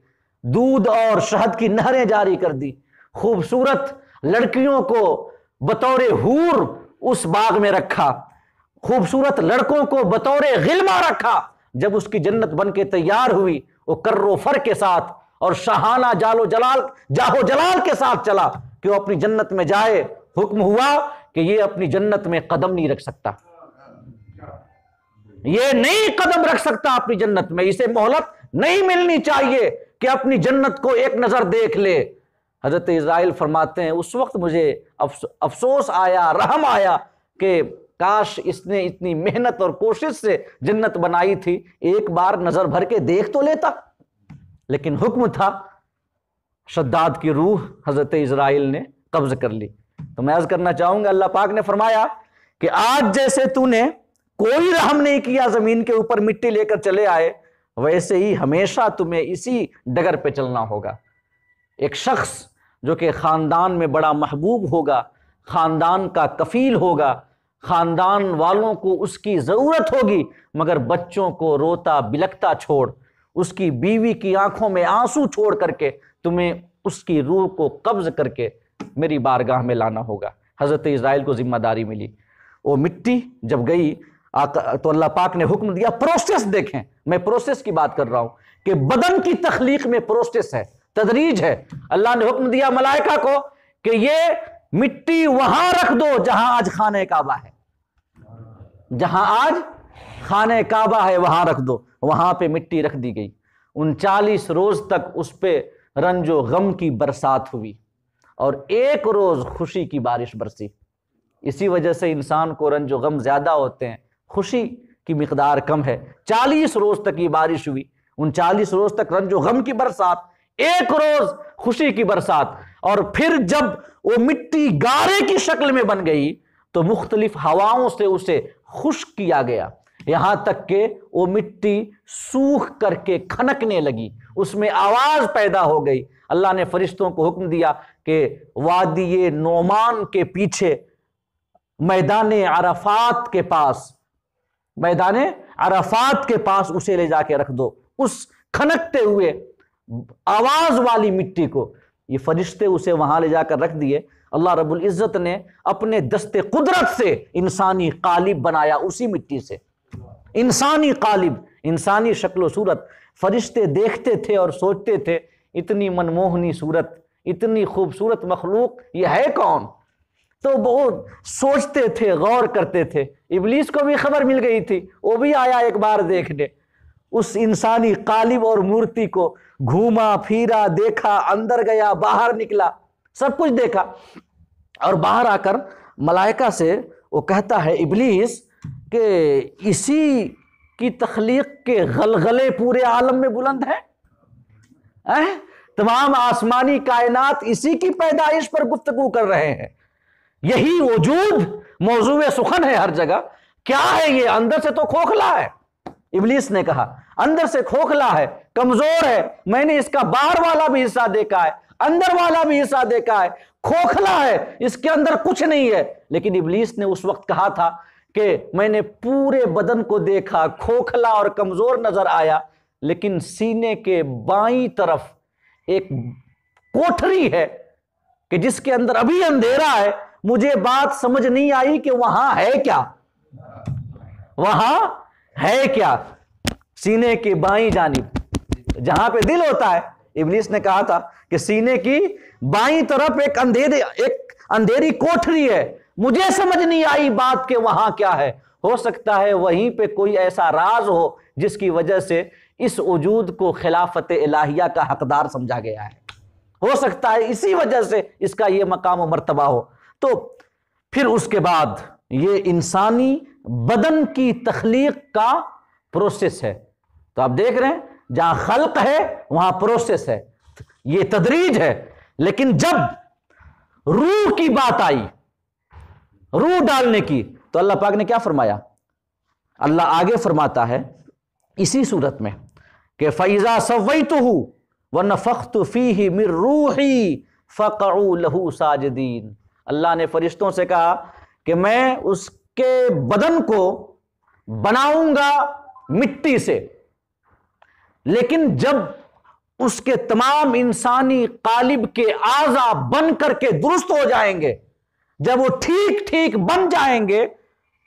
دودھ اور شہد کی نہریں جاری کر دی، خوبصورت لڑکیوں کو بطور حور اس باغ میں رکھا، خوبصورت لڑکوں کو بطور غلمہ رکھا۔ جب اس کی جنت بن کے تیار ہوئی، وہ کر و فر کے ساتھ اور شاہانہ جاہو جلال کے ساتھ چلا کہ وہ اپنی جنت میں جائے۔ حکم ہوا کہ یہ اپنی جنت میں قدم نہیں رکھ سکتا، یہ نہیں قدم رکھ سکتا اپنی جنت میں، اسے مہلت نہیں ملنی چاہیے کہ اپنی جنت کو ایک نظر دیکھ لے۔ حضرت اسرائیل فرماتے ہیں اس وقت مجھے افسوس آیا، رحم آیا کہ کاش اس نے اتنی محنت اور کوشش سے جنت بنائی تھی، ایک بار نظر بھر کے دیکھ تو لیتا، لیکن حکم تھا، شداد کی روح حضرت اسرائیل نے قبض کر لی۔ تو میں عرض کرنا چاہوں گا، اللہ پاک نے فرمایا کہ آج جیسے تو نے کوئی رحم نہیں کیا، زمین کے اوپر مٹی لے کر چلے آئے، ویسے ہی ہمیشہ تمہیں اسی ڈگر پہ چلنا ہوگا۔ ایک شخص جو کہ خاندان میں بڑا محبوب ہوگا، خاندان کا کفیل ہوگا، خاندان والوں کو اس کی ضرورت ہوگی، مگر بچوں کو روتا بلکتا چھوڑ، اس کی بیوی کی آنکھوں میں آنسو چھوڑ کر کے تمہیں اس کی روح کو قبض کر کے میری بارگاہ میں لانا ہوگا۔ حضرت اسرائیل کو ذمہ داری ملی۔ وہ مٹی جب گئی تو اللہ پاک نے حکم دیا، پروسیس دیکھیں، میں پروسیس کی بات کر رہا ہوں کہ بدن کی تخلیق میں پروسیس ہے، تدریج ہے۔ اللہ نے حکم دیا ملائکہ کو کہ یہ مٹی وہاں رکھ دو جہاں آج خانہ کعبہ ہے، جہاں آج خانہ کعبہ ہے وہاں رکھ دو۔ وہاں پہ مٹی رکھ دی گئی۔ 39 روز تک اس پہ رنج و غم کی برسات ہوئی اور ایک روز خوشی کی بارش برسی۔ اسی وجہ سے انسان کو رنج و غم زیادہ ہوتے ہیں، خوشی کی مقدار کم ہے۔ 40 روز تک یہ بارش ہوئی، 39 روز تک رنج و غم کی برسات، ایک روز خوشی کی برسات۔ اور پھر جب وہ مٹی گارے کی شکل میں بن گئی تو مختلف ہواؤں سے اسے خشک کیا گیا، یہاں تک کہ وہ مٹی سوکھ کر کے کھنکنے لگی، اس میں آواز پیدا ہو گئی۔ اللہ نے فرشتوں کو حکم دیا کہ وادی نعمان کے پیچھے میدان عرفات کے پاس اسے لے جا کے رکھ دو، اس کھنکتے ہوئے آواز والی مٹی کو۔ یہ فرشتے اسے وہاں لے جا کر رکھ دیے۔ اللہ رب العزت نے اپنے دست قدرت سے انسانی قالب بنایا، اسی مٹی سے انسانی قالب، انسانی شکل و صورت۔ فرشتے دیکھتے تھے اور سوچتے تھے اتنی منموہنی صورت، اتنی خوبصورت مخلوق، یہ ہے کون؟ تو بہت سوچتے تھے، غور کرتے تھے۔ ابلیس کو بھی خبر مل گئی تھی، وہ بھی آیا ایک بار دیکھنے اس انسانی قالب اور مورتی کو، گھوما پھیرا، دیکھا، اندر گیا، باہر نکلا، سب کچھ دیکھا۔ اور باہر آ کر ملائکہ سے وہ کہتا ہے ابلیس کہ اسی کی تخلیق کے غلغلے پورے عالم میں بلند ہیں، تمام آسمانی کائنات اسی کی پیدائش پر گفتگو کر رہے ہیں، یہی وجود موضوع سخن ہے ہر جگہ۔ کیا ہے یہ؟ اندر سے تو کھوکھلا ہے، ابلیس نے کہا اندر سے کھوکھلا ہے، کمزور ہے، میں نے اس کا باہر والا بھی حصہ دیکھا ہے، اندر والا بھی حصہ دیکھا ہے، کھوکھلا ہے، اس کے اندر کچھ نہیں ہے۔ لیکن ابلیس نے اس وقت کہا تھا کہ میں نے پورے بدن کو دیکھا، کھوکھلا اور کمزور نظر آیا، لیکن سینے کے بائیں طرف ایک کوٹھری ہے کہ جس کے اندر ابھی اندھیرا ہے، مجھے بات سمجھ نہیں آئی کہ وہاں ہے کیا، وہاں ہے کیا؟ سینے کی بائیں جانب جہاں پہ دل ہوتا ہے، ابلیس نے کہا تھا کہ سینے کی بائیں طرف ایک اندھیری کوٹھری ہے، مجھے سمجھ نہیں آئی بات کہ وہاں کیا ہے۔ ہو سکتا ہے وہیں پہ کوئی ایسا راز ہو جس کی وجہ سے اس وجود کو خلافت الہیہ کا حقدار سمجھا گیا ہے، ہو سکتا ہے اسی وجہ سے اس کا یہ مقام و مرتبہ ہو۔ تو پھر اس کے بعد یہ انسانی بدن کی تخلیق کا پروسیس ہے۔ تو آپ دیکھ رہے ہیں جہاں خلق ہے وہاں پروسیس ہے، یہ تدریج ہے۔ لیکن جب روح کی بات آئی، روح ڈالنے کی، تو اللہ پاک نے کیا فرمایا؟ اللہ آگے فرماتا ہے اسی صورت میں کہ فَإِذَا سَوَّيْتُهُ وَنَفَخْتُ فِيهِ مِن رُوحِي فَقَعُوا لَهُ سَاجِدِينَ۔ اللہ نے فرشتوں سے کہا کہ میں اس کے بدن کو بناؤں گا مٹی سے، لیکن جب اس کے تمام انسانی قالب کے اعضاء بن کر کے درست ہو جائیں گے، جب وہ ٹھیک ٹھیک بن جائیں گے،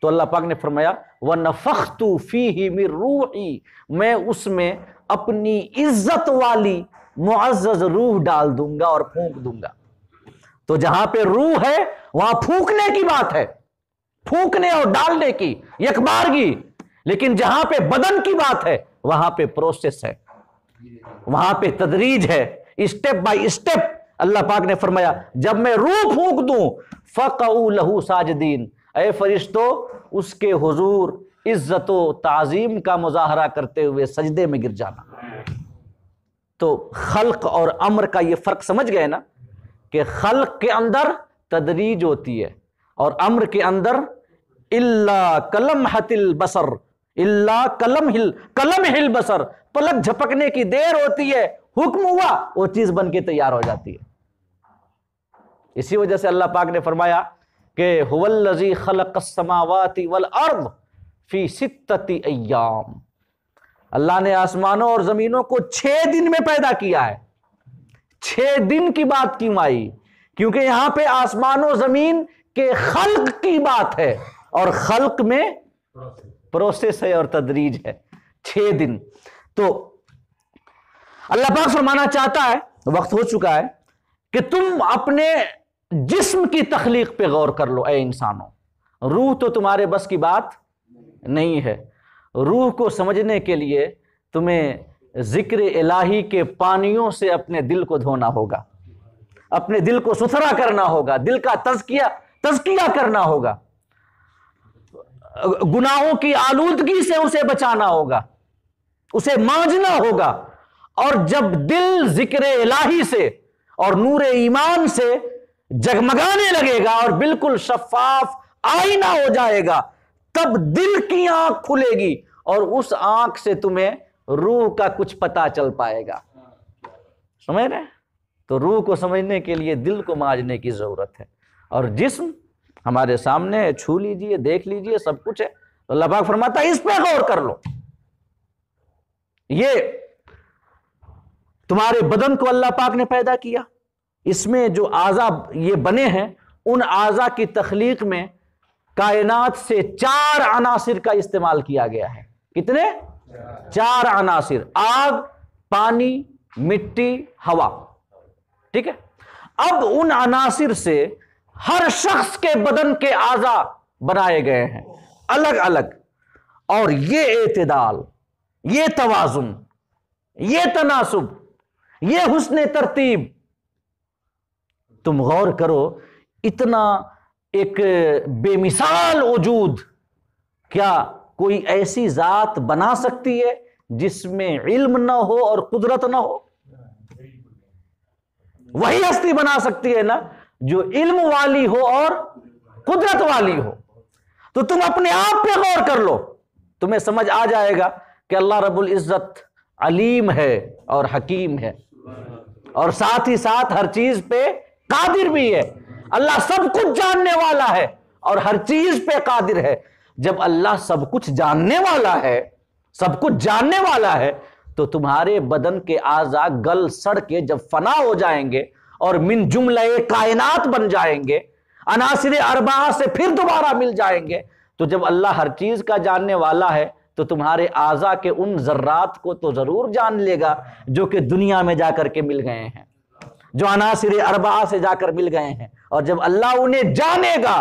تو اللہ پاک نے فرمایا وَنَفَخْتُ فِيهِ مِن رُوحِي، میں اس میں اپنی عزت والی معزز روح ڈال دوں گا اور پھونک دوں گا۔ تو جہاں پہ روح ہے وہاں پھونکنے کی بات ہے، پھونکنے اور ڈالنے کی، یکبارگی۔ لیکن جہاں پہ بدن کی بات ہے وہاں پہ پروسیس ہے، وہاں پہ تدریج ہے، اسٹیپ بائی اسٹیپ۔ اللہ پاک نے فرمایا جب میں روح پھونک دوں فَقَعُوا لَهُ سَاجِدِينَ، اے فرشتوں اس کے حضور عزت و تعظیم کا مظاہرہ کرتے ہوئے سجدے میں گر جانا۔ تو خلق اور امر کا یہ فرق سمجھ گئے نا، کہ خلق کے اندر تدریج ہوتی ہے اور امر کے اندر الا کلمحۃ البصر، الا کلمح البصر، پلک جھپکنے کی دیر ہوتی ہے، حکم ہوا وہ چیز بن کے تیار ہو جاتی ہے۔ اسی وجہ سے اللہ پاک نے فرمایا کہ هو الذی خلق السماوات والارض فی 6 ایام، اللہ نے آسمانوں اور زمینوں کو 6 دن میں پیدا کیا ہے۔ 6 دن کی بات کیوں آئی؟ کیونکہ یہاں پہ آسمان و زمین کے خلق کی بات ہے، اور خلق میں پروسیس ہے اور تدریج ہے۔ 6 دن تو اللہ پاک فرمانا چاہتا ہے، وقت ہو چکا ہے، کہ تم اپنے جسم کی تخلیق پہ غور کر لو اے انسانوں۔ روح تو تمہارے بس کی بات نہیں ہے۔ روح کو سمجھنے کے لیے تمہیں ذکر الہی کے پانیوں سے اپنے دل کو دھونا ہوگا، اپنے دل کو ستھرا کرنا ہوگا، دل کا تزکیہ کرنا ہوگا، گناہوں کی آلودگی سے اسے بچانا ہوگا، اسے مانجنا ہوگا۔ اور جب دل ذکر الہی سے اور نور ایمان سے جگمگانے لگے گا اور بالکل شفاف آئینہ ہو جائے گا، تب دل کی آنکھ کھلے گی اور اس آنکھ سے تمہیں روح کا کچھ پتا چل پائے گا۔ سمجھ رہے ہیں؟ تو روح کو سمجھنے کے لیے دل کو مانجنے کی ضرورت ہے، اور جسم ہمارے سامنے ہے، چھو لیجئے، دیکھ لیجئے، سب کچھ ہے۔ تو اللہ پاک فرماتا ہے اس پہ غور کر لو۔ یہ تمہارے بدن کو اللہ پاک نے پیدا کیا، اس میں جو اعضاء یہ بنے ہیں، ان اعضاء کی تخلیق میں کائنات سے 4 عناصر کا استعمال کیا گیا ہے۔ کتنے؟ 4 عناصر: آگ، پانی، مٹی، ہوا۔ ٹھیک ہے؟ اب ان عناصر سے ہر شخص کے بدن کے اعضاء بنائے گئے ہیں الگ الگ، اور یہ اعتدال، یہ توازن، یہ تناسب، یہ حسن ترتیب، تم غور کرو، اتنا ایک بے مثال وجود کیا کوئی ایسی ذات بنا سکتی ہے جس میں علم نہ ہو اور قدرت نہ ہو؟ وہی ہستی بنا سکتی ہے نا جو علم والی ہو اور قدرت والی ہو۔ تو تم اپنے آپ پہ غور کر لو، تمہیں سمجھ آ جائے گا کہ اللہ رب العزت علیم ہے اور حکیم ہے، اور ساتھ ہی ساتھ ہر چیز پہ قادر بھی ہے۔ اللہ سب کچھ جاننے والا ہے اور ہر چیز پہ قادر ہے۔ جب اللہ سب کچھ جاننے والا ہے، سب کچھ جاننے والا ہے، تو تمہارے بدن کے اعضاء گل سڑ کے جب فنا ہو جائیں گے اور من جملہ کائنات بن جائیں گے، عناصر اربعہ سے پھر دوبارہ مل جائیں گے، تو جب اللہ ہر چیز کا جاننے والا ہے تو تمہارے اعضاء کے ان ذرات کو تو ضرور جان لے گا جو کہ دنیا میں جا کر کے مل گئے ہیں، جو عناصر اربعہ سے جا کر مل گئے ہیں۔ اور جب اللہ انہیں جانے گا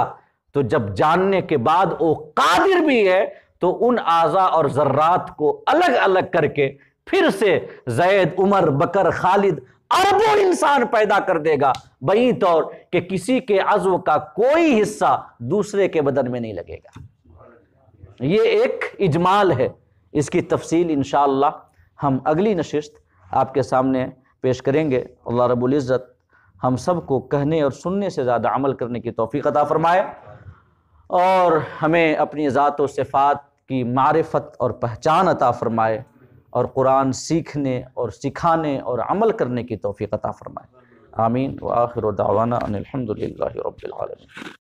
تو جب جاننے کے بعد وہ قادر بھی ہے تو ان اعضاء اور ذرات کو الگ الگ کر کے پھر سے زید، عمر، بکر، خالد، اربوں انسان پیدا کر دے گا، بئی طور کہ کسی کے عضو کا کوئی حصہ دوسرے کے بدن میں نہیں لگے گا۔ یہ ایک اجمال ہے، اس کی تفصیل انشاءاللہ ہم اگلی نشست آپ کے سامنے پیش کریں گے۔ اللہ رب العزت ہم سب کو کہنے اور سننے سے زیادہ عمل کرنے کی توفیق عطا فرمائے، اور ہمیں اپنی ذات و صفات کی معرفت اور پہچان عطا فرمائے، اور قرآن سیکھنے اور سکھانے اور عمل کرنے کی توفیق عطا فرمائے۔ آمین۔ وآخر دعوانا ان الحمد للہ رب العالمین۔